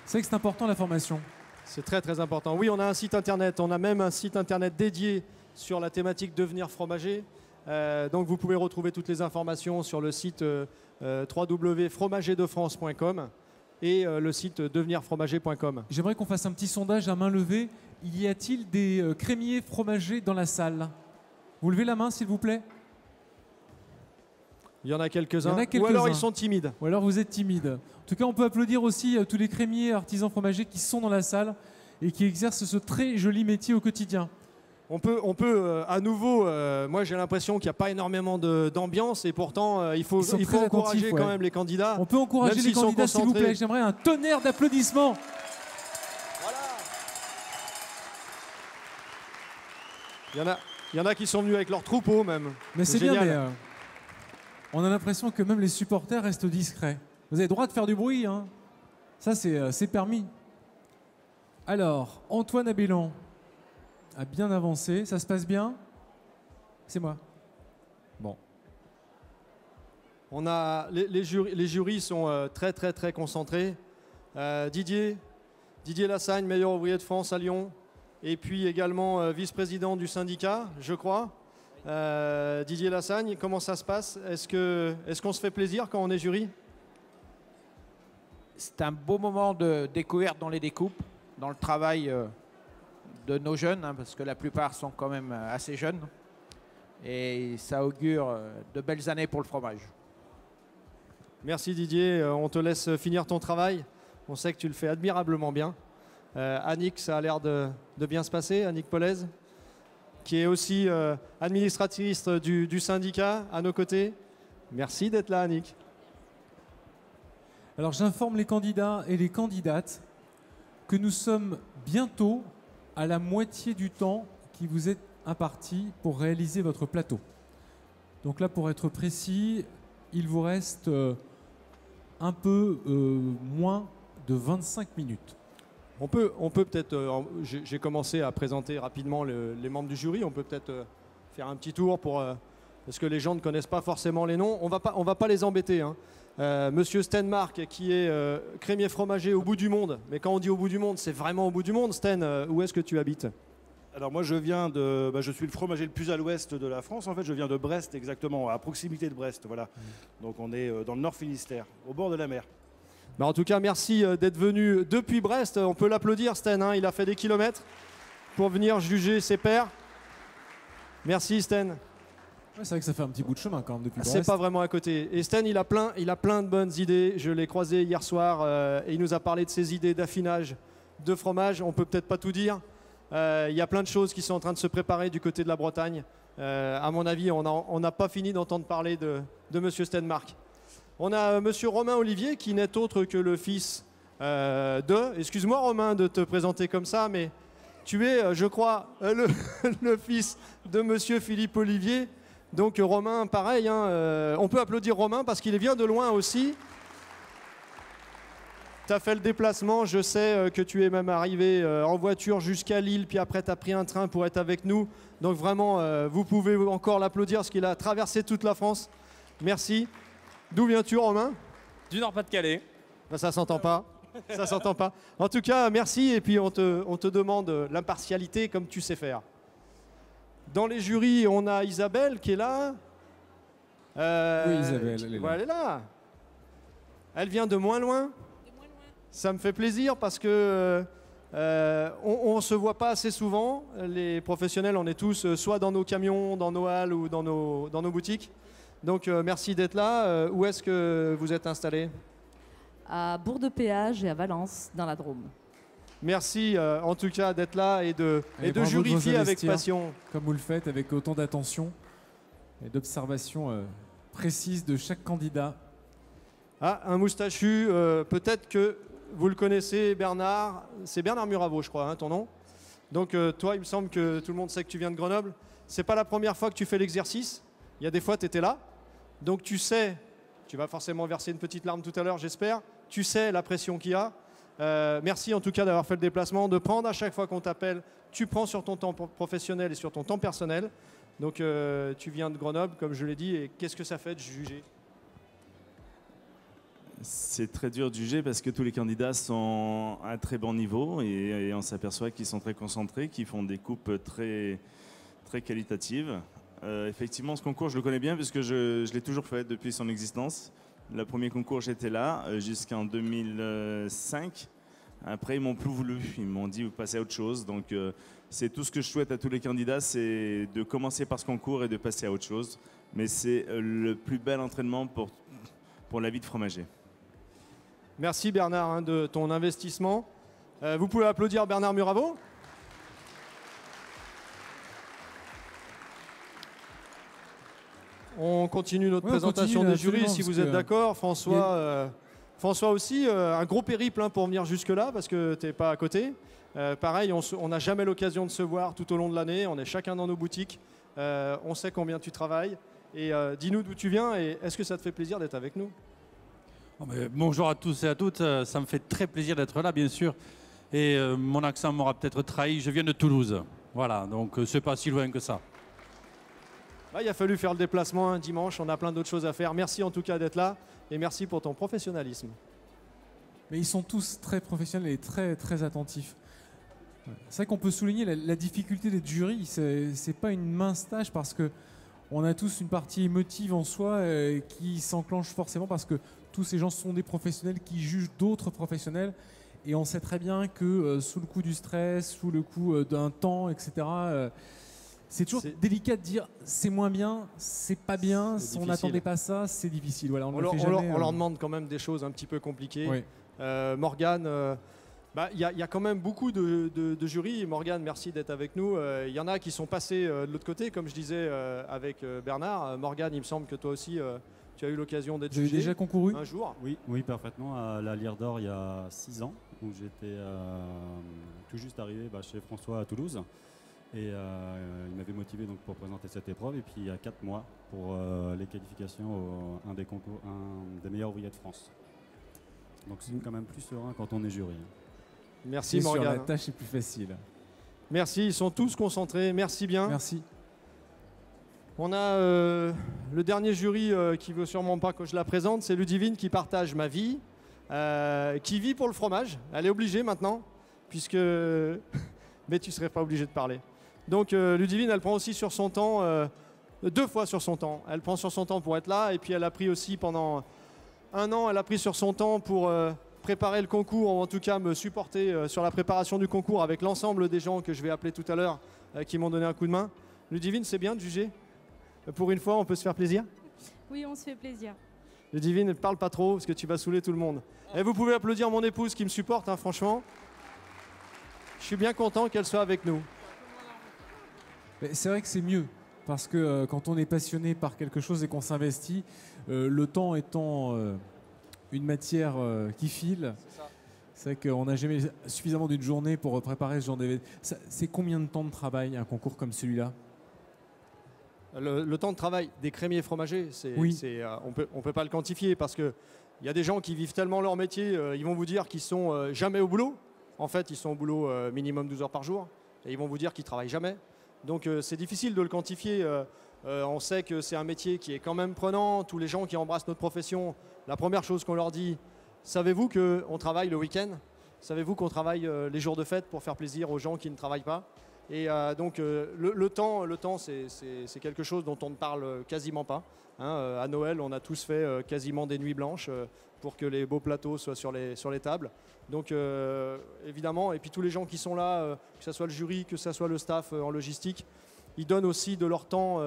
C'est vrai que c'est important, la formation. C'est très très important. Oui, on a un site internet. On a même un site internet dédié sur la thématique devenir fromager. Donc vous pouvez retrouver toutes les informations sur le site www.fromagerdefrance.com et le site devenirfromager.com. J'aimerais qu'on fasse un petit sondage à main levée. Y a-t-il des crémiers fromagers dans la salle? Vous levez la main, s'il vous plaît. Il y en a quelques-uns. Quelques-uns. Ou alors ils sont timides. Ou alors vous êtes timide. En tout cas, on peut applaudir aussi tous les crémiers artisans fromagers qui sont dans la salle et qui exercent ce très joli métier au quotidien. On peut à nouveau, moi j'ai l'impression qu'il n'y a pas énormément d'ambiance et pourtant il faut encourager quand même les candidats. On peut encourager les candidats, s'il vous plaît. J'aimerais un tonnerre d'applaudissements. Voilà. Il y en a qui sont venus avec leur troupeau même. Mais c'est bien, mais on a l'impression que même les supporters restent discrets. Vous avez le droit de faire du bruit, hein. Ça c'est permis. Alors, Antoine Abellan a bien avancé, ça se passe bien? C'est moi. Bon. On a les jurys sont très très très concentrés. Didier Lassagne, meilleur ouvrier de France à Lyon, et puis également vice-président du syndicat, je crois. Didier Lassagne, comment ça se passe? Est-ce qu'on se fait plaisir quand on est jury? C'est un beau moment de découverte dans les découpes, dans le travail de nos jeunes, hein, parce que la plupart sont quand même assez jeunes. Et ça augure de belles années pour le fromage. Merci Didier, on te laisse finir ton travail. On sait que tu le fais admirablement bien. Annick, ça a l'air de bien se passer, Annick Polaise, qui est aussi administratrice du syndicat à nos côtés. Merci d'être là, Annick. Alors j'informe les candidats et les candidates que nous sommes bientôt à la moitié du temps qui vous est imparti pour réaliser votre plateau. Donc là, pour être précis, il vous reste un peu moins de 25 minutes. On peut peut-être, j'ai commencé à présenter rapidement les membres du jury, on peut peut-être faire un petit tour parce que les gens ne connaissent pas forcément les noms. On va pas les embêter, hein. Monsieur Stenmark, qui est crémier fromager au bout du monde. Mais quand on dit au bout du monde, c'est vraiment au bout du monde. Sten, où est-ce que tu habites? Alors moi je suis le fromager le plus à l'ouest de la France. En fait, je viens de Brest, exactement, à proximité de Brest. Voilà. Donc on est dans le Nord Finistère, au bord de la mer. En tout cas, merci d'être venu depuis Brest. On peut l'applaudir, Sten, hein. Il a fait des kilomètres pour venir juger ses pairs. Merci, Sten. Ouais, c'est vrai que ça fait un petit bout de chemin quand même depuis Brest. C'est pas vraiment à côté. Et Sten, il a plein de bonnes idées. Je l'ai croisé hier soir et il nous a parlé de ses idées d'affinage de fromage. On peut peut-être pas tout dire. Il y a plein de choses qui sont en train de se préparer du côté de la Bretagne. À mon avis, on n'a pas fini d'entendre parler de Monsieur Stenmark. On a Monsieur Romain Olivier qui n'est autre que le fils excuse-moi Romain de te présenter comme ça, mais tu es, je crois, le fils de Monsieur Philippe Olivier. Donc Romain, pareil, hein, on peut applaudir Romain parce qu'il vient de loin aussi. Tu as fait le déplacement, je sais que tu es même arrivé en voiture jusqu'à Lille, puis après tu as pris un train pour être avec nous. Donc vraiment, vous pouvez encore l'applaudir parce qu'il a traversé toute la France. Merci. D'où viens-tu, Romain? Du Nord-Pas-de-Calais. Ben, ça s'entend pas. Ça s'entend pas. En tout cas, merci et puis on te demande l'impartialité comme tu sais faire. Dans les jurys, on a Isabelle qui est là. Oui, Isabelle, elle est là. Elle est là. Elle vient de moins loin. Ça me fait plaisir parce que On ne se voit pas assez souvent. Les professionnels, on est tous soit dans nos camions, dans nos halles ou dans nos boutiques. Donc merci d'être là. Où est-ce que vous êtes installés? À Bourg-de-Péage et à Valence, dans la Drôme. Merci en tout cas d'être là et de bravo jurifier de vous avec investir, passion. Comme vous le faites, avec autant d'attention et d'observation précise de chaque candidat. Ah, un moustachu, peut-être que vous le connaissez, Bernard. C'est Bernard Muraveau, je crois, hein, ton nom. Donc toi, il me semble que tout le monde sait que tu viens de Grenoble. C'est pas la première fois que tu fais l'exercice. Il y a des fois, tu étais là. Donc tu sais, tu vas forcément verser une petite larme tout à l'heure, j'espère. Tu sais la pression qu'il y a. Merci en tout cas d'avoir fait le déplacement, de prendre à chaque fois qu'on t'appelle. Tu prends sur ton temps professionnel et sur ton temps personnel. Donc tu viens de Grenoble, comme je l'ai dit, et qu'est-ce que ça fait de juger? C'est très dur de juger parce que tous les candidats sont à un très bon niveau et on s'aperçoit qu'ils sont très concentrés, qu'ils font des coupes très, très qualitatives. Effectivement, ce concours, je le connais bien parce que je l'ai toujours fait depuis son existence. Le premier concours, j'étais là jusqu'en 2005. Après, ils m'ont plus voulu. Ils m'ont dit, vous passez à autre chose. Donc, c'est tout ce que je souhaite à tous les candidats, c'est de commencer par ce concours et de passer à autre chose. Mais c'est le plus bel entraînement pour la vie de fromager. Merci Bernard hein, de ton investissement. Vous pouvez applaudir Bernard Muraveau. On continue notre présentation des jurys si vous êtes d'accord. François, François aussi, un gros périple hein, pour venir jusque-là parce que tu n'es pas à côté. Pareil, on n'a jamais l'occasion de se voir tout au long de l'année. On est chacun dans nos boutiques. On sait combien tu travailles. Et dis-nous d'où tu viens et est-ce que ça te fait plaisir d'être avec nous? Bonjour à tous et à toutes. Ça me fait très plaisir d'être là, bien sûr. Et mon accent m'aura peut-être trahi. Je viens de Toulouse. Voilà, donc c'est pas si loin que ça. Bah, il a fallu faire le déplacement un dimanche. On a plein d'autres choses à faire. Merci en tout cas d'être là et merci pour ton professionnalisme. Mais ils sont tous très professionnels et très, très attentifs. C'est vrai qu'on peut souligner la difficulté des jurys. C'est pas une mince tâche parce que on a tous une partie émotive en soi qui s'enclenche forcément parce que tous ces gens sont des professionnels qui jugent d'autres professionnels et on sait très bien que sous le coup du stress, sous le coup d'un temps, etc., c'est toujours délicat de dire c'est moins bien, c'est pas bien, on n'attendait pas ça, c'est difficile. Voilà, on leur demande quand même des choses un petit peu compliquées. Oui. Morgane, il y a quand même beaucoup de jurys. Morgane, merci d'être avec nous. Il y en a qui sont passés de l'autre côté, comme je disais avec Bernard. Morgane, il me semble que toi aussi, tu as eu l'occasion d'être jugé. J'ai déjà concouru un jour. Oui, parfaitement. À la Lyre d'Or, il y a 6 ans, où j'étais tout juste arrivé chez François à Toulouse. Et il m'avait motivé donc, pour présenter cette épreuve. Et puis il y a 4 mois pour les qualifications un des meilleurs ouvriers de France. Donc c'est quand même plus serein quand on est jury. Merci Morgane. La tâche est plus facile. Merci, ils sont tous concentrés. Merci bien. Merci. On a le dernier jury qui ne veut sûrement pas que je la présente, c'est Ludivine qui partage ma vie, qui vit pour le fromage. Elle est obligée maintenant, puisque... mais tu ne serais pas obligé de parler. Donc Ludivine, elle prend aussi sur son temps, 2 fois sur son temps. Elle prend sur son temps pour être là, et puis elle a pris aussi pendant 1 an, elle a pris sur son temps pour préparer le concours, ou en tout cas me supporter sur la préparation du concours avec l'ensemble des gens que je vais appeler tout à l'heure, qui m'ont donné un coup de main. Ludivine, c'est bien de juger? Pour une fois, on peut se faire plaisir? Oui, on se fait plaisir. Ludivine, ne parle pas trop, parce que tu vas saouler tout le monde. Et vous pouvez applaudir mon épouse qui me supporte, hein, franchement. Je suis bien content qu'elle soit avec nous. C'est vrai que c'est mieux, parce que quand on est passionné par quelque chose et qu'on s'investit, le temps étant une matière qui file, c'est vrai qu'on n'a jamais suffisamment d'une journée pour préparer ce genre d'événement. C'est combien de temps de travail un concours comme celui-là? Le temps de travail des crémiers fromagers, on peut pas le quantifier parce qu'il y a des gens qui vivent tellement leur métier, ils vont vous dire qu'ils sont jamais au boulot. En fait, ils sont au boulot minimum 12 heures par jour et ils vont vous dire qu'ils ne travaillent jamais. Donc c'est difficile de le quantifier. On sait que c'est un métier qui est quand même prenant. Tous les gens qui embrassent notre profession, la première chose qu'on leur dit, savez-vous qu'on travaille le week-end? Savez-vous qu'on travaille les jours de fête pour faire plaisir aux gens qui ne travaillent pas? Et donc le temps c'est quelque chose dont on ne parle quasiment pas. Hein. À Noël, on a tous fait quasiment des nuits blanches pour que les beaux plateaux soient sur les tables. Donc évidemment, et puis tous les gens qui sont là, que ce soit le jury, que ce soit le staff en logistique, ils donnent aussi de leur temps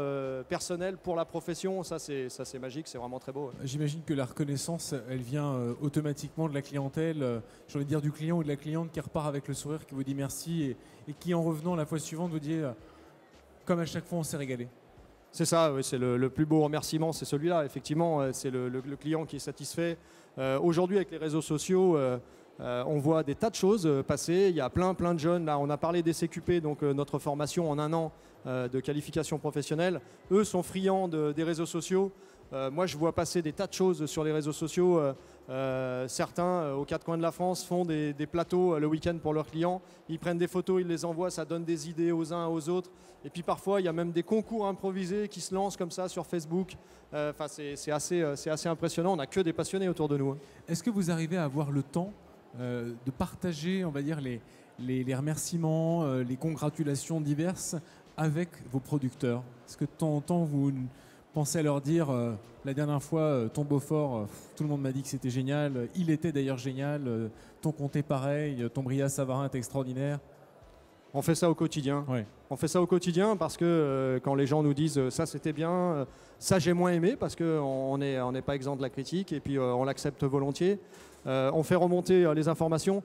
personnel pour la profession. Ça c'est magique, c'est vraiment très beau. J'imagine que la reconnaissance, elle vient automatiquement de la clientèle, j'ai envie de dire du client ou de la cliente qui repart avec le sourire, qui vous dit merci et qui en revenant la fois suivante vous dit comme à chaque fois on s'est régalé. C'est ça, oui, c'est le plus beau remerciement, c'est celui-là. Effectivement, c'est le client qui est satisfait. Aujourd'hui, avec les réseaux sociaux, on voit des tas de choses passer. Il y a plein de jeunes. Là, on a parlé des CQP, donc notre formation en 1 an de qualification professionnelle. Eux sont friands des réseaux sociaux. Moi, je vois passer des tas de choses sur les réseaux sociaux. Certains, aux 4 coins de la France, font des plateaux le week-end pour leurs clients. Ils prennent des photos, ils les envoient, ça donne des idées aux uns aux autres. Et puis parfois, il y a même des concours improvisés qui se lancent comme ça sur Facebook. C'est assez impressionnant. On n'a que des passionnés autour de nous. Est-ce que vous arrivez à avoir le temps de partager, on va dire, les remerciements, les congratulations diverses avec vos producteurs? Est-ce que de temps en temps, vous pensez à leur dire la dernière fois, ton Beaufort, tout le monde m'a dit que c'était génial, il était d'ailleurs génial, ton Comté pareil, ton Bria Savarin est extraordinaire? On fait ça au quotidien. Ouais. On fait ça au quotidien parce que quand les gens nous disent ça c'était bien, ça j'ai moins aimé parce qu'on n'est pas exempt de la critique et puis on l'accepte volontiers. On fait remonter les informations.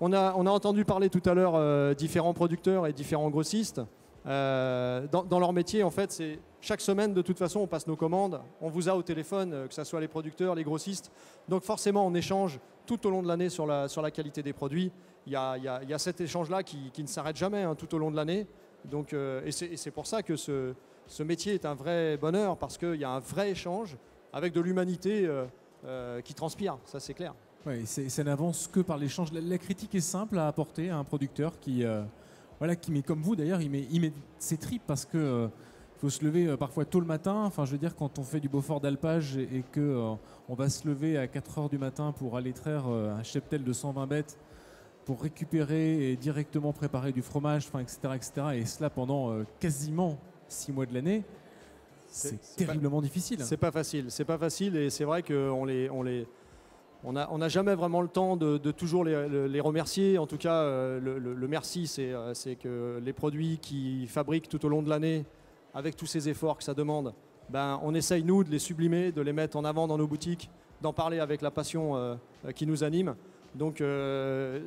On a entendu parler tout à l'heure différents producteurs et différents grossistes. Dans leur métier, en fait, c'est chaque semaine, de toute façon, on passe nos commandes. On vous a au téléphone, que ce soit les producteurs, les grossistes. Donc forcément, on échange tout au long de l'année sur la qualité des produits. Il y a cet échange-là qui ne s'arrête jamais tout au long de l'année. Donc, et c'est pour ça que ce métier est un vrai bonheur, parce qu'il y a un vrai échange avec de l'humanité qui transpire, ça c'est clair. Ouais, ça n'avance que par l'échange. La critique est simple à apporter à un producteur qui met, comme vous d'ailleurs, il met ses tripes parce que faut se lever parfois tôt le matin. Enfin, je veux dire, quand on fait du Beaufort d'alpage et que on va se lever à 4 h du matin pour aller traire un cheptel de 120 bêtes pour récupérer et directement préparer du fromage, etc., etc. Et cela pendant quasiment 6 mois de l'année, c'est terriblement difficile. C'est pas facile et c'est vrai qu'on n'a jamais vraiment le temps de toujours les remercier. En tout cas, le merci, c'est que les produits qu'ils fabriquent tout au long de l'année, avec tous ces efforts que ça demande, on essaye, nous, de les sublimer, de les mettre en avant dans nos boutiques, d'en parler avec la passion qui nous anime. Donc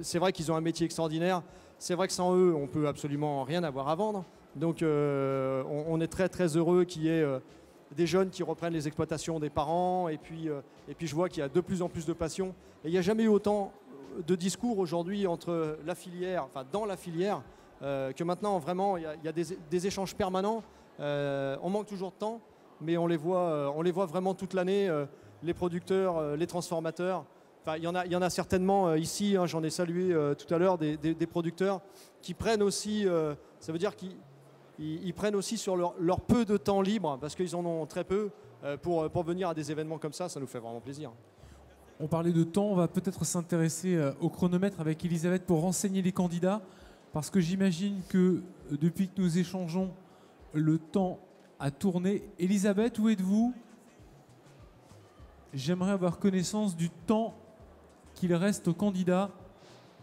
c'est vrai qu'ils ont un métier extraordinaire. C'est vrai que sans eux, on ne peut absolument rien avoir à vendre. Donc on est très heureux qu'il y ait des jeunes qui reprennent les exploitations des parents. Et puis je vois qu'il y a de plus en plus de passion. Et il n'y a jamais eu autant de discours aujourd'hui entre la filière, enfin dans la filière, que maintenant vraiment il y a des échanges permanents. On manque toujours de temps, mais on les voit vraiment toute l'année, les producteurs, les transformateurs. Enfin, il y en a certainement ici, j'en ai salué tout à l'heure, des producteurs qui prennent aussi, ça veut dire qu'ils prennent aussi sur leur peu de temps libre, parce qu'ils en ont très peu, pour venir à des événements comme ça nous fait vraiment plaisir. On parlait de temps, on va peut-être s'intéresser au chronomètre avec Elisabeth pour renseigner les candidats, parce que j'imagine que depuis que nous échangeons, le temps a tourné. Elisabeth, où êtes-vous? J'aimerais avoir connaissance du temps qu'il reste aux candidats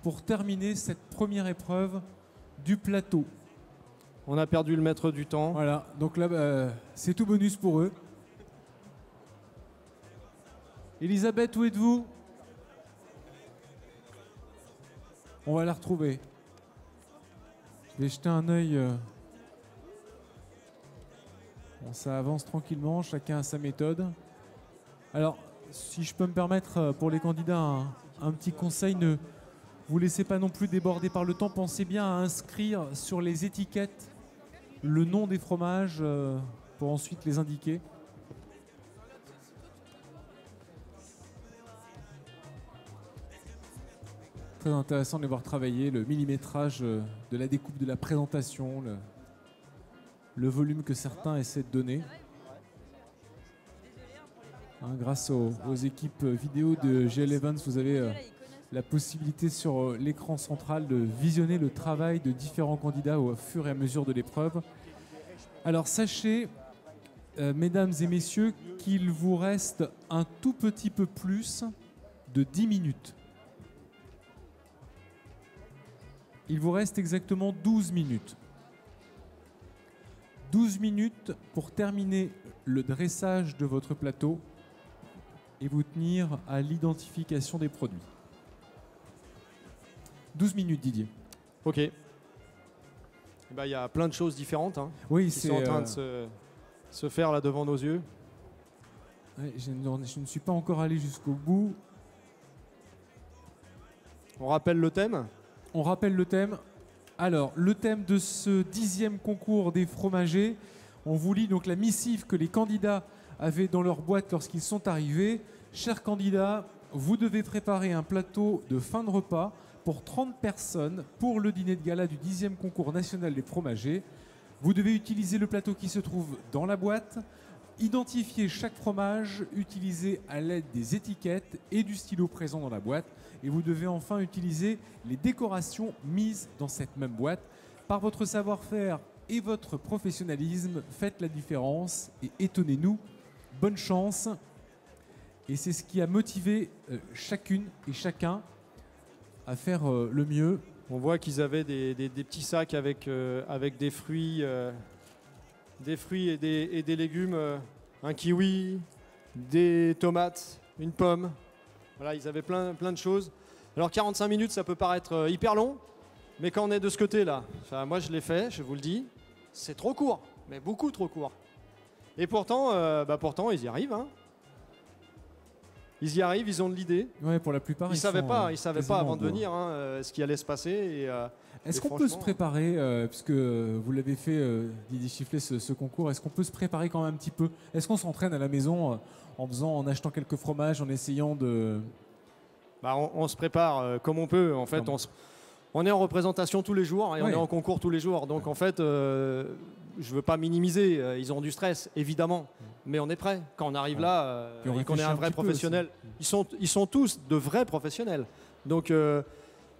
pour terminer cette première épreuve du plateau. On a perdu le maître du temps. Voilà, donc là, c'est tout bonus pour eux. Elisabeth, où êtes-vous? On va la retrouver. Je vais jeter un œil. Bon, ça avance tranquillement, chacun a sa méthode. Alors, si je peux me permettre pour les candidats un petit conseil, ne vous laissez pas non plus déborder par le temps. Pensez bien à inscrire sur les étiquettes le nom des fromages pour ensuite les indiquer. Très intéressant de les voir travailler, le millimétrage de la découpe de la présentation, le volume que certains essaient de donner. Grâce aux équipes vidéo de GL Evans, vous avez la possibilité sur l'écran central de visionner le travail de différents candidats au fur et à mesure de l'épreuve. Alors sachez, mesdames et messieurs, qu'il vous reste un tout petit peu plus de 10 minutes. Il vous reste exactement 12 minutes. 12 minutes pour terminer le dressage de votre plateau et vous tenir à l'identification des produits. 12 minutes, Didier. Ok. Il y a plein de choses différentes oui, qui sont en train de se faire là devant nos yeux. Ouais, je ne suis pas encore allé jusqu'au bout. On rappelle le thème ? On rappelle le thème. Alors, le thème de ce 10e concours des fromagers, on vous lit donc la missive que les candidats avaient dans leur boîte lorsqu'ils sont arrivés. Chers candidats, vous devez préparer un plateau de fin de repas pour 30 personnes pour le dîner de gala du 10e concours national des fromagers. Vous devez utiliser le plateau qui se trouve dans la boîte, identifier chaque fromage utilisé à l'aide des étiquettes et du stylo présent dans la boîte. Et vous devez enfin utiliser les décorations mises dans cette même boîte. Par votre savoir-faire et votre professionnalisme, faites la différence et étonnez-nous. Bonne chance. Et c'est ce qui a motivé chacune et chacun à faire le mieux. On voit qu'ils avaient des petits sacs avec des fruits et des légumes, un kiwi, des tomates, une pomme. Voilà, ils avaient plein de choses. Alors 45 minutes, ça peut paraître hyper long, mais quand on est de ce côté-là, enfin, moi je l'ai fait, je vous le dis, c'est trop court, mais beaucoup trop court. Et pourtant, ils y arrivent. Ils y arrivent, ils ont de l'idée. Ouais, pour la plupart, ils savaient pas avant de venir ce qui allait se passer. Est-ce qu'on peut se préparer, puisque vous l'avez fait, Didier Chifflet, ce concours, est-ce qu'on peut se préparer quand même un petit peu? Est-ce qu'on s'entraîne à la maison en achetant quelques fromages, en essayant de... On se prépare comme on peut. En fait, on est en représentation tous les jours et on est en concours tous les jours. Donc en fait, je ne veux pas minimiser. Ils ont du stress, évidemment. Mais on est prêt. Quand on arrive là et qu'on est un vrai professionnel, ils sont tous de vrais professionnels. Donc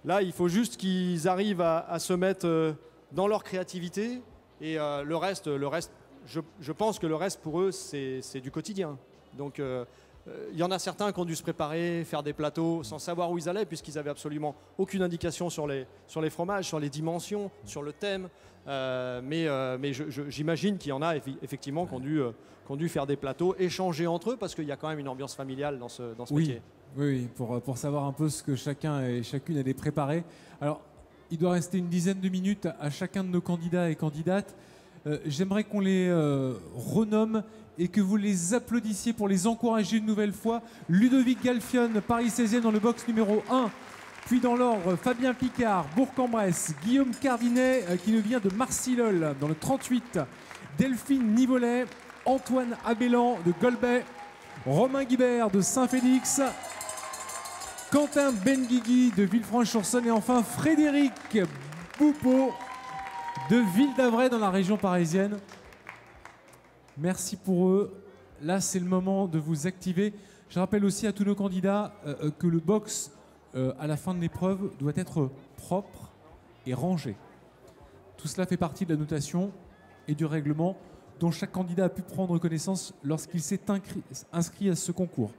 là, il faut juste qu'ils arrivent à se mettre dans leur créativité. Et le reste, je pense que le reste pour eux, c'est du quotidien. Donc il y en a certains qui ont dû se préparer, faire des plateaux sans savoir où ils allaient, puisqu'ils n'avaient absolument aucune indication sur les fromages, sur les dimensions, sur le thème. Mais j'imagine qu'il y en a effectivement qui ont dû faire des plateaux, échanger entre eux, parce qu'il y a quand même une ambiance familiale dans ce métier. Oui, pour savoir un peu ce que chacun et chacune allait préparer. Alors, il doit rester une dizaine de minutes à chacun de nos candidats et candidates. J'aimerais qu'on les renomme et que vous les applaudissiez pour les encourager une nouvelle fois. Ludovic Galfion, Paris 16e dans le box numéro 1. Puis dans l'ordre, Fabien Picard, Bourg-en-Bresse. Guillaume Cardinet, qui nous vient de Marcilol, dans le 38. Delphine Nivolet, Antoine Abellan de Golbet. Romain Guibert de Saint-Félix. Quentin Benguigui de Villefranche-sur-Saône. Et enfin, Frédéric Boupeau de Ville-d'Avray dans la région parisienne. Merci pour eux. Là, c'est le moment de vous activer. Je rappelle aussi à tous nos candidats que le box, à la fin de l'épreuve, doit être propre et rangé. Tout cela fait partie de la notation et du règlement dont chaque candidat a pu prendre connaissance lorsqu'il s'est inscrit à ce concours.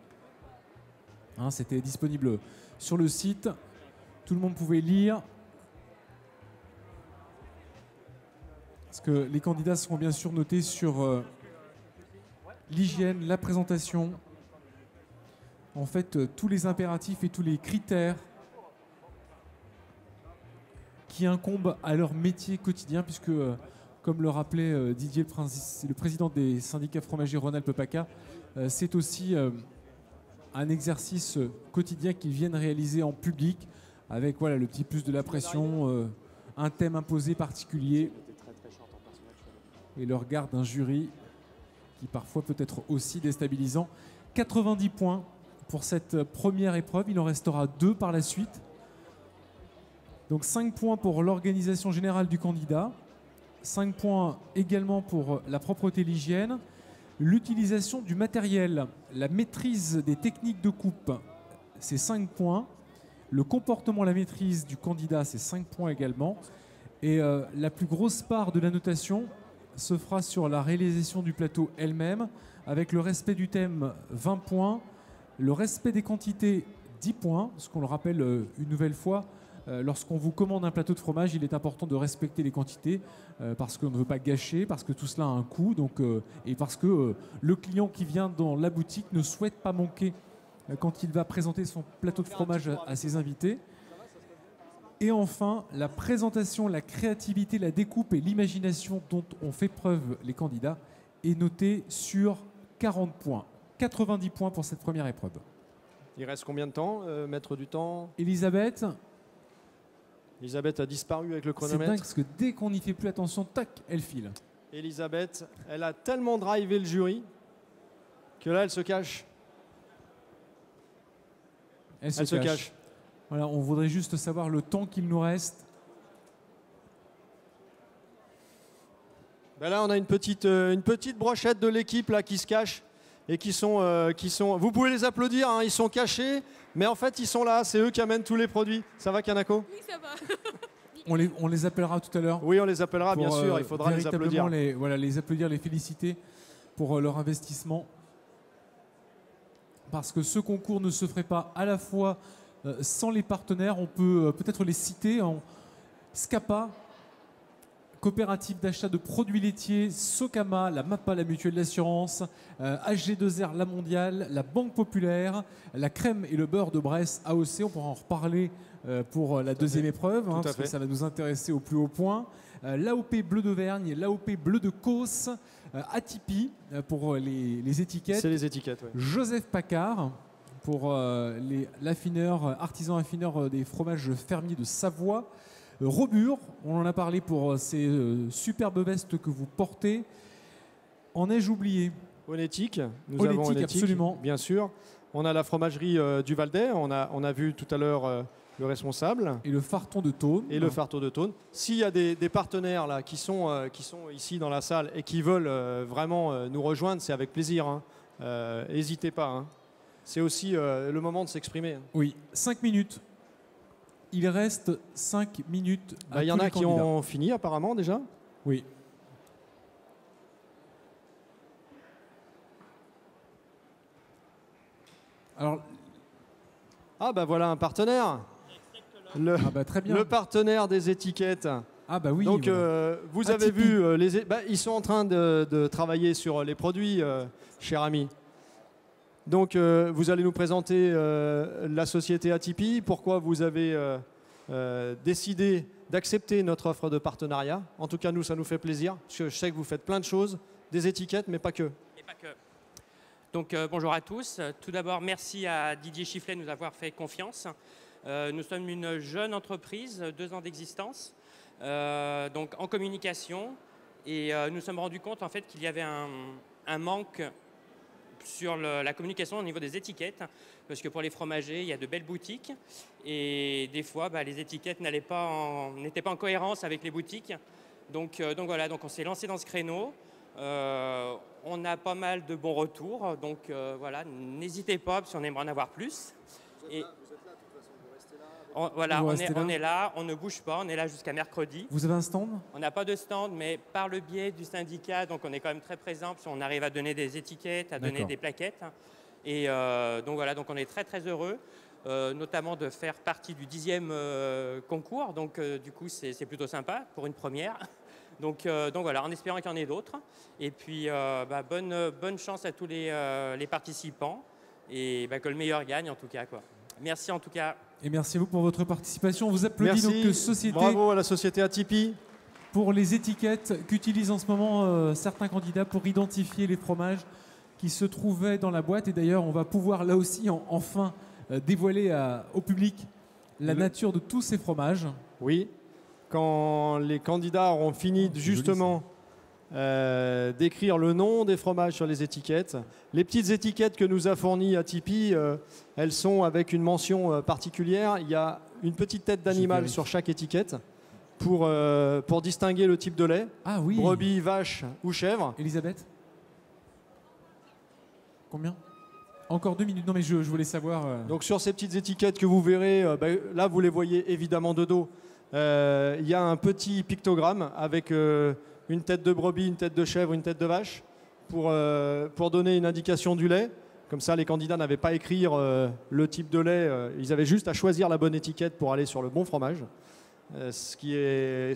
C'était disponible sur le site. Tout le monde pouvait lire. Parce que les candidats seront bien sûr notés sur l'hygiène, la présentation, en fait tous les impératifs et tous les critères qui incombent à leur métier quotidien, puisque comme le rappelait Didier, le président des syndicats fromagers Rhône-Alpes-PACA, c'est aussi un exercice quotidien qu'ils viennent réaliser en public, avec le petit plus de la pression, un thème imposé particulier et le regard d'un jury qui parfois peut être aussi déstabilisant. 90 points pour cette première épreuve, il en restera 2 par la suite. Donc 5 points pour l'organisation générale du candidat, 5 points également pour la propreté et l'hygiène, l'utilisation du matériel, la maîtrise des techniques de coupe, c'est 5 points, Le comportement, la maîtrise du candidat, c'est 5 points également. Et la plus grosse part de la notation se fera sur la réalisation du plateau elle-même, avec le respect du thème 20 points, le respect des quantités 10 points, parce qu'on le rappelle une nouvelle fois, lorsqu'on vous commande un plateau de fromage, il est important de respecter les quantités parce qu'on ne veut pas gâcher, parce que tout cela a un coût, et parce que le client qui vient dans la boutique ne souhaite pas manquer quand il va présenter son plateau de fromage à ses invités. Et enfin, la présentation, la créativité, la découpe et l'imagination dont ont fait preuve les candidats est notée sur 40 points. 90 points pour cette première épreuve. Il reste combien de temps, maître du temps? Elisabeth a disparu avec le C'est chronomètre. dingue parce que dès qu'on n'y fait plus attention, tac, elle file. Elisabeth, elle a tellement drivé le jury que là, elle se cache. Elle se cache. Voilà, on voudrait juste savoir le temps qu'il nous reste. Ben là, on a une petite brochette de l'équipe là qui se cache et qui sont. Vous pouvez les applaudir, hein, ils sont cachés, mais en fait, ils sont là. C'est eux qui amènent tous les produits. Ça va, Kanako? Oui, ça va. On les appellera tout à l'heure. Oui, on les appellera, bien sûr. Il faudra les applaudir. Les applaudir, les féliciter pour leur investissement. Parce que ce concours ne se ferait pas à la fois sans les partenaires. On peut peut-être les citer en Scapa, coopérative d'achat de produits laitiers, Socama, la MAPA, la mutuelle d'assurance, AG2R, la mondiale, la Banque populaire, la crème et le beurre de Bresse, AOC. On pourra en reparler pour la deuxième épreuve, parce que ça va nous intéresser au plus haut point. L'AOP Bleu d'Auvergne, l'AOP Bleu de Causse, Atipi pour les étiquettes. C'est les étiquettes, oui. Joseph Paccard pour l'affineur, artisan affineur des fromages fermiers de Savoie. Robur, on en a parlé pour ces superbes vestes que vous portez. En ai-je oublié? Onétique, nous avons Onétique, absolument. Bien sûr. On a la fromagerie du Valdet, on a vu tout à l'heure le responsable. Et le Farton de Thône. Le Farton de Thône. S'il y a des partenaires là, qui sont ici dans la salle et qui veulent vraiment nous rejoindre, c'est avec plaisir. N'hésitez pas. Hein. C'est aussi le moment de s'exprimer. Oui, 5 minutes. Il reste 5 minutes. Il y en a qui ont fini apparemment déjà. Oui. Alors. Ah bah voilà un partenaire. Très bien. Le partenaire des étiquettes. Ah bah oui. Donc voilà. vous avez vu, ils sont en train de travailler sur les produits, cher ami. Donc vous allez nous présenter la société Atipi, pourquoi vous avez décidé d'accepter notre offre de partenariat. En tout cas, nous, ça nous fait plaisir, parce que je sais que vous faites plein de choses, des étiquettes, mais pas que. Et pas que. Donc bonjour à tous. Tout d'abord, merci à Didier Chifflet de nous avoir fait confiance. Nous sommes une jeune entreprise, 2 ans d'existence, donc en communication, et nous nous sommes rendus compte en fait qu'il y avait un manque sur la communication au niveau des étiquettes, parce que pour les fromagers, il y a de belles boutiques, et des fois, les étiquettes n'étaient pas en cohérence avec les boutiques. Donc voilà, donc on s'est lancé dans ce créneau. On a pas mal de bons retours, donc voilà, n'hésitez pas si on aimerait en avoir plus. On est là, on ne bouge pas, on est là jusqu'à mercredi. Vous avez un stand? On n'a pas de stand, mais par le biais du syndicat, donc on est quand même très présent, parce qu'on arrive à donner des étiquettes, à donner des plaquettes. Et donc voilà, donc on est très très heureux, notamment de faire partie du 10e concours. Donc du coup, c'est plutôt sympa pour une première. Donc voilà, en espérant qu'il y en ait d'autres. Et puis bonne chance à tous les participants, et que le meilleur gagne en tout cas, quoi. Merci en tout cas. Et merci à vous pour votre participation. On vous applaudit. Merci. Donc société. Bravo à la société Atipi. Pour les étiquettes qu'utilisent en ce moment certains candidats pour identifier les fromages qui se trouvaient dans la boîte. Et d'ailleurs, on va pouvoir là aussi enfin dévoiler au public la nature de tous ces fromages. Oui. Quand les candidats auront fini justement d'écrire le nom des fromages sur les étiquettes. Les petites étiquettes que nous a fournies Atipi, elles sont avec une mention particulière. Il y a une petite tête d'animal sur chaque étiquette pour distinguer le type de lait. Ah oui. Brebis, vache ou chèvre. Elisabeth, combien? Encore 2 minutes. Non, mais je voulais savoir. Donc sur ces petites étiquettes que vous verrez, là vous les voyez évidemment de dos. Il y a un petit pictogramme avec une tête de brebis, une tête de chèvre, une tête de vache pour donner une indication du lait. Comme ça, les candidats n'avaient pas à écrire le type de lait, ils avaient juste à choisir la bonne étiquette pour aller sur le bon fromage. Ce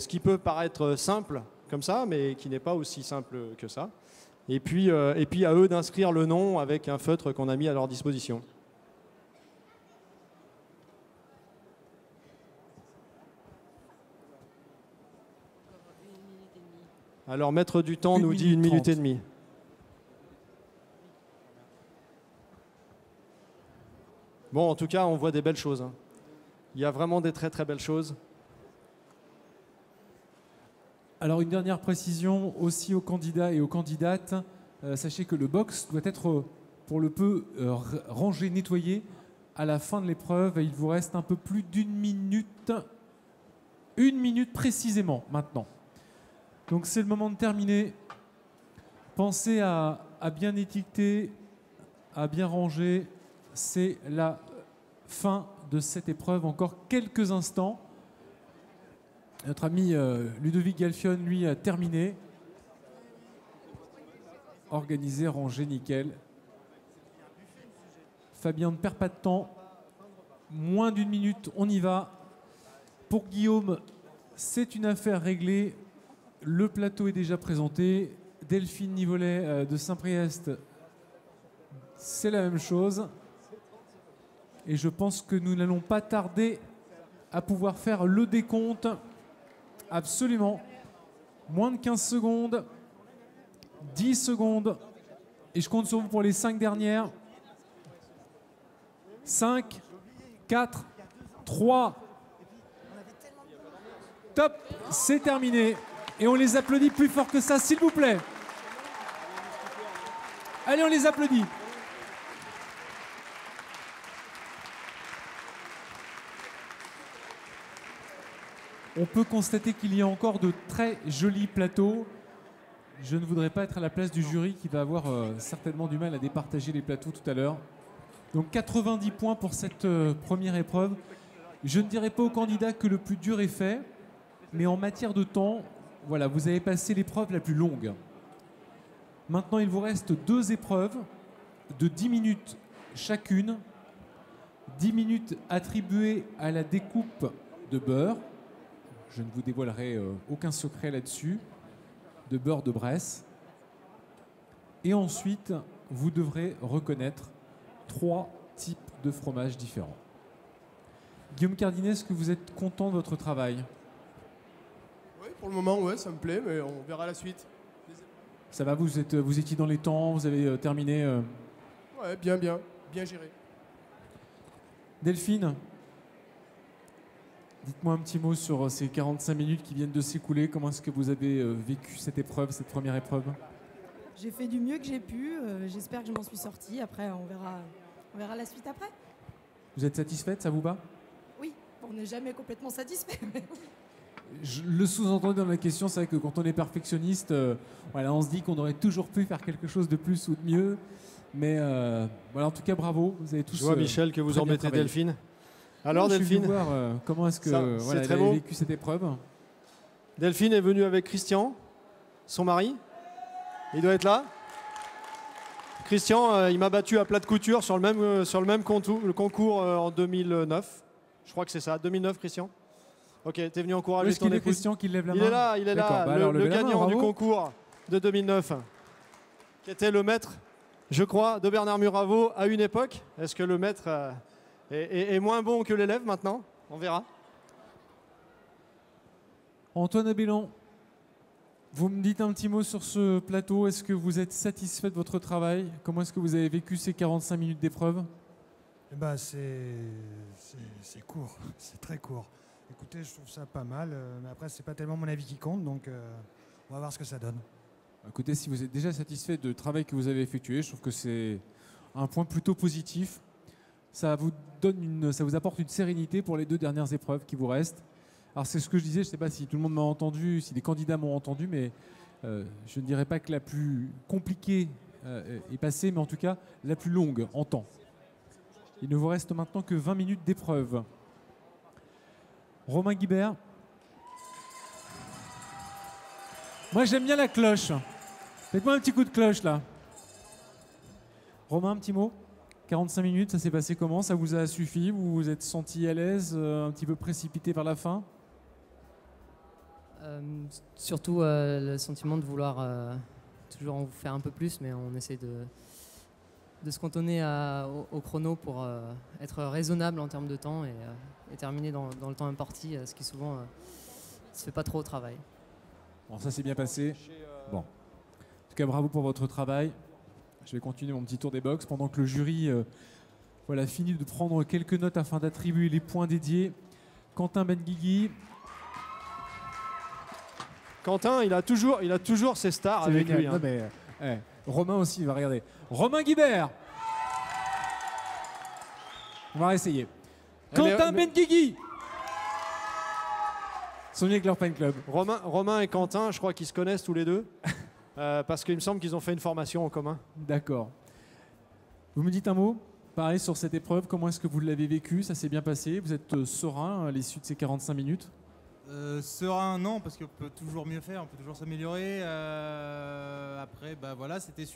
qui peut paraître simple comme ça, mais qui n'est pas aussi simple que ça. Et puis à eux d'inscrire le nom avec un feutre qu'on a mis à leur disposition. Alors, maître du temps nous dit 1 minute et demie. Bon, en tout cas, on voit des belles choses. Hein. Il y a vraiment des très très belles choses. Alors, une dernière précision aussi aux candidats et aux candidates. Sachez que le box doit être, pour le peu, rangé, nettoyé à la fin de l'épreuve. Il vous reste un peu plus d'1 minute. 1 minute précisément, maintenant. Donc c'est le moment de terminer. Pensez à bien étiqueter, à bien ranger. C'est la fin de cette épreuve. Encore quelques instants. Notre ami Ludovic Galfion, lui, a terminé. Organisé, rangé, nickel. Fabien ne perd pas de temps. Moins d'1 minute, on y va. Pour Guillaume, c'est une affaire réglée. Le plateau est déjà présenté. Delphine Nivolet de Saint-Priest, c'est la même chose. Et je pense que nous n'allons pas tarder à pouvoir faire le décompte. Absolument. Moins de 15 secondes. 10 secondes. Et je compte sur vous pour les 5 dernières. 5, 4, 3. Top, c'est terminé. Et on les applaudit plus fort que ça, s'il vous plaît. Allez, on les applaudit. On peut constater qu'il y a encore de très jolis plateaux. Je ne voudrais pas être à la place du jury qui va avoir certainement du mal à départager les plateaux tout à l'heure. Donc 90 points pour cette première épreuve. Je ne dirais pas aux candidats que le plus dur est fait, mais en matière de temps, voilà, vous avez passé l'épreuve la plus longue. Maintenant, il vous reste 2 épreuves de 10 minutes chacune. 10 minutes attribuées à la découpe de beurre. Je ne vous dévoilerai aucun secret là-dessus. De beurre de Bresse. Et ensuite, vous devrez reconnaître 3 types de fromages différents. Guillaume Cardinet, est-ce que vous êtes content de votre travail ? Oui, pour le moment, ouais, ça me plaît, mais on verra la suite. Ça va, vous étiez dans les temps, vous avez terminé Ouais, bien géré. Delphine, dites-moi un petit mot sur ces 45 minutes qui viennent de s'écouler. Comment est-ce que vous avez vécu cette épreuve, cette première épreuve ? J'ai fait du mieux que j'ai pu. J'espère que je m'en suis sortie. Après, on verra la suite après. Vous êtes satisfaite, ça vous va ? Oui, on n'est jamais complètement satisfait. Mais oui. Le sous-entendu dans la question, c'est vrai que quand on est perfectionniste, voilà, on se dit qu'on aurait toujours pu faire quelque chose de plus ou de mieux. Mais voilà, en tout cas, bravo. Vous avez tous. Je vois, Michel, que vous embêtez Delphine. Alors, oui, Delphine, voir, comment est-ce que voilà, elle a vécu cette épreuve. Delphine est venue avec Christian, son mari. Il doit être là. Christian, il m'a battu à plat de couture sur le même concours en 2009. Je crois que c'est ça, 2009, Christian. Ok, t'es venu encourager ton épouse. Christian qui lève la main. Il est là, bah le gagnant du concours de 2009, qui était le maître, je crois, de Bernard Muraveau à une époque. Est-ce que le maître est moins bon que l'élève maintenant ? On verra. Antoine Abélan, vous me dites un petit mot sur ce plateau. Est-ce que vous êtes satisfait de votre travail ? Comment est-ce que vous avez vécu ces 45 minutes d'épreuve ? C'est court, c'est très court. Écoutez, je trouve ça pas mal, mais après, c'est pas tellement mon avis qui compte, donc on va voir ce que ça donne. Écoutez, si vous êtes déjà satisfait du travail que vous avez effectué, je trouve que c'est un point plutôt positif. Ça vous apporte une sérénité pour les 2 dernières épreuves qui vous restent. Alors c'est ce que je disais, je ne sais pas si tout le monde m'a entendu, si les candidats m'ont entendu, mais je ne dirais pas que la plus compliquée est passée, mais en tout cas la plus longue en temps. Il ne vous reste maintenant que 20 minutes d'épreuve. Romain Guibert. Moi j'aime bien la cloche. Faites-moi un petit coup de cloche là. Romain, un petit mot. 45 minutes, ça s'est passé comment? Ça vous a suffi? Vous vous êtes senti à l'aise, un petit peu précipité vers la fin? Surtout le sentiment de vouloir toujours en faire un peu plus, mais on essaie de se cantonner au chrono pour être raisonnable en termes de temps et terminer dans le temps imparti, ce qui souvent ne se fait pas trop au travail. Bon, ça s'est bien passé. Bon. En tout cas, bravo pour votre travail. Je vais continuer mon petit tour des box pendant que le jury voilà, finit de prendre quelques notes afin d'attribuer les points dédiés. Quentin Benguigui. Quentin, il a toujours ses stars avec lui. Non, mais, Romain aussi, il va regarder. Romain Guibert. On va essayer. Quentin Benguigui. Sont venus avec leur fan club. Romain et Quentin, je crois qu'ils se connaissent tous les deux. Parce qu'il me semble qu'ils ont fait une formation en commun. D'accord. Vous me dites un mot, pareil, sur cette épreuve. Comment est-ce que vous l'avez vécu? Ça s'est bien passé? Vous êtes serein à l'issue de ces 45 minutes? Serein, non, parce qu'on peut toujours mieux faire, on peut toujours s'améliorer. Après, bah, voilà, c'était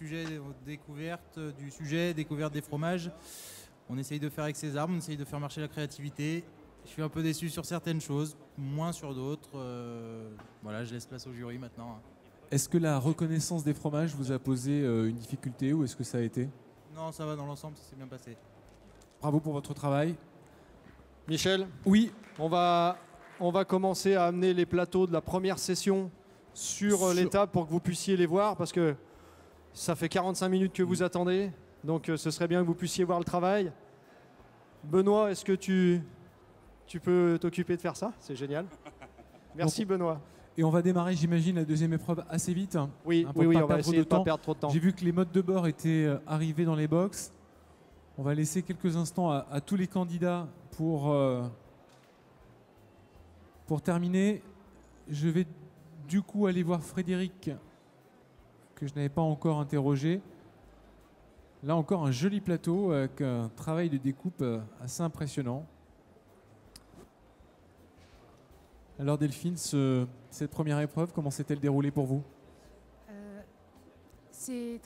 découverte du sujet, découverte des fromages. On essaye de faire avec ses armes, on essaye de faire marcher la créativité. Je suis un peu déçu sur certaines choses, moins sur d'autres. Voilà, je laisse place au jury maintenant. Est-ce que la reconnaissance des fromages vous a posé une difficulté ou est-ce que ça a été? Non, ça va dans l'ensemble, ça s'est bien passé. Bravo pour votre travail. Michel? Oui. On va commencer à amener les plateaux de la première session sur les tables pour que vous puissiez les voir parce que ça fait 45 minutes que vous attendez. Donc ce serait bien que vous puissiez voir le travail. Benoît, est-ce que tu peux t'occuper de faire ça? C'est génial. Merci Benoît. Et on va démarrer, j'imagine, la deuxième épreuve assez vite. Oui, on va essayer de ne pas perdre trop de temps. J'ai vu que les modes de bord étaient arrivés dans les box. On va laisser quelques instants à tous les candidats pour terminer. Je vais du coup aller voir Frédéric, que je n'avais pas encore interrogé. Là encore, un joli plateau avec un travail de découpe assez impressionnant. Alors Delphine, cette première épreuve, comment s'est-elle déroulée pour vous? C'est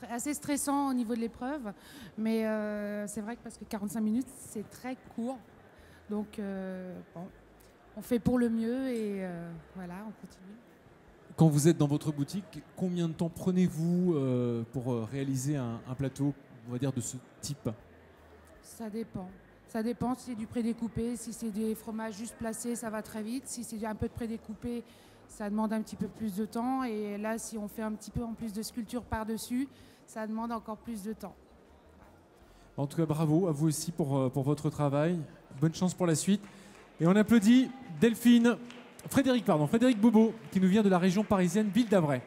assez stressant au niveau de l'épreuve, mais c'est vrai que parce que 45 minutes, c'est très court. Donc, bon, on fait pour le mieux et voilà, on continue. Quand vous êtes dans votre boutique, combien de temps prenez-vous pour réaliser un plateau, on va dire, de ce type? Ça dépend. Ça dépend si c'est du prédécoupé, si c'est des fromages juste placés, ça va très vite. Si c'est un peu de prédécoupé, ça demande un petit peu plus de temps. Et là, si on fait un petit peu en plus de sculpture par-dessus, ça demande encore plus de temps. En tout cas, bravo à vous aussi pour votre travail. Bonne chance pour la suite. Et on applaudit Frédéric Bobo, qui nous vient de la région parisienne, Ville d'Avray.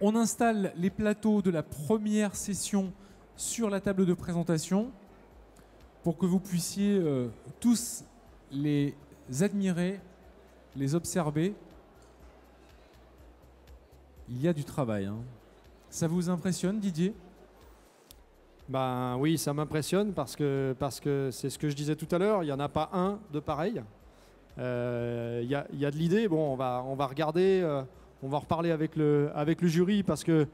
On installe les plateaux de la première session sur la table de présentation pour que vous puissiez tous les admirer, les observer. Il y a du travail. Hein. Ça vous impressionne, Didier? Ben oui, ça m'impressionne parce que c'est ce que je disais tout à l'heure, il n'y en a pas un de pareil. Il y a de l'idée, bon, on va regarder, on va reparler avec le jury parce que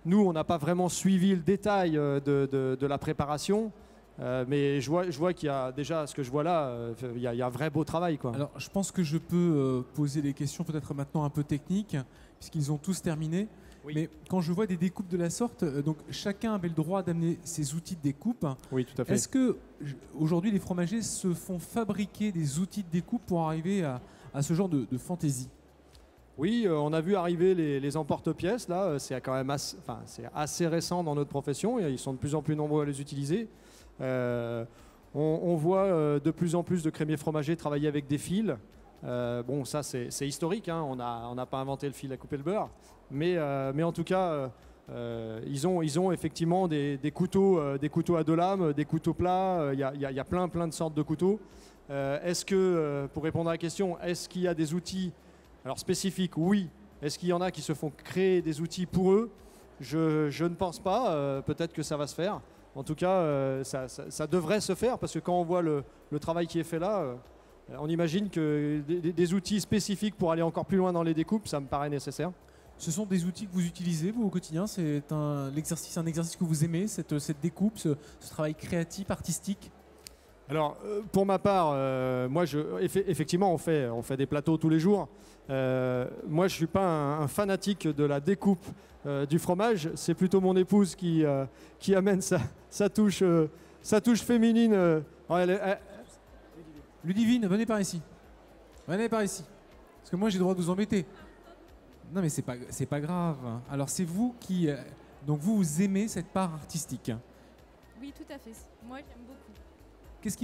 nous, on n'a pas vraiment suivi le détail de la préparation. Mais je vois qu'il y a déjà, ce que je vois là, il y a un vrai beau travail, quoi. Alors, je pense que je peux poser des questions peut-être maintenant un peu techniques, puisqu'ils ont tous terminé. Oui. Mais quand je vois des découpes de la sorte, donc chacun avait le droit d'amener ses outils de découpe. Oui, tout à fait. Est-ce que aujourd'hui les fromagers se font fabriquer des outils de découpe pour arriver à ce genre de fantaisie? Oui, on a vu arriver les emporte-pièces, là, c'est quand même assez récent dans notre profession, et ils sont de plus en plus nombreux à les utiliser. On voit de plus en plus de crémiers fromagers travailler avec des fils. Bon, ça c'est historique, hein. On n'a pas inventé le fil à couper le beurre, mais en tout cas, ils ont effectivement des couteaux à deux lames, des couteaux plats. Il y a plein de sortes de couteaux. Est-ce que, pour répondre à la question, est-ce qu'il y a des outils alors spécifiques? Oui, Est-ce qu'il y en a qui se font créer des outils pour eux? Je ne pense pas. Peut-être que ça va se faire. En tout cas, ça devrait se faire parce que quand on voit le travail qui est fait là, on imagine que des outils spécifiques pour aller encore plus loin dans les découpes, ça me paraît nécessaire. Ce sont des outils que vous utilisez, vous, au quotidien? C'est un exercice que vous aimez, cette découpe, ce travail créatif, artistique? Alors, pour ma part, moi, effectivement, on fait des plateaux tous les jours. Moi, je ne suis pas un fanatique de la découpe du fromage. C'est plutôt mon épouse qui amène sa touche féminine. Ludivine, venez par ici. Venez par ici. Parce que moi, j'ai le droit de vous embêter. Non, mais c'est pas grave. Alors, c'est vous qui... donc, vous aimez cette part artistique? Oui, tout à fait. Moi, j'aime beaucoup. Qu'est-ce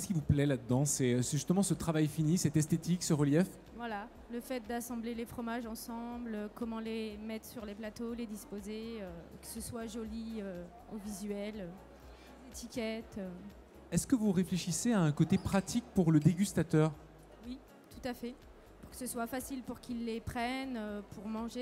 qui vous plaît là-dedans? C'est justement ce travail fini, cette esthétique, ce relief? Voilà, le fait d'assembler les fromages ensemble, comment les mettre sur les plateaux, les disposer, que ce soit joli au visuel, les étiquettes. Est-ce que vous réfléchissez à un côté pratique pour le dégustateur? Oui, tout à fait. Pour que ce soit facile pour qu'ils les prennent, pour manger.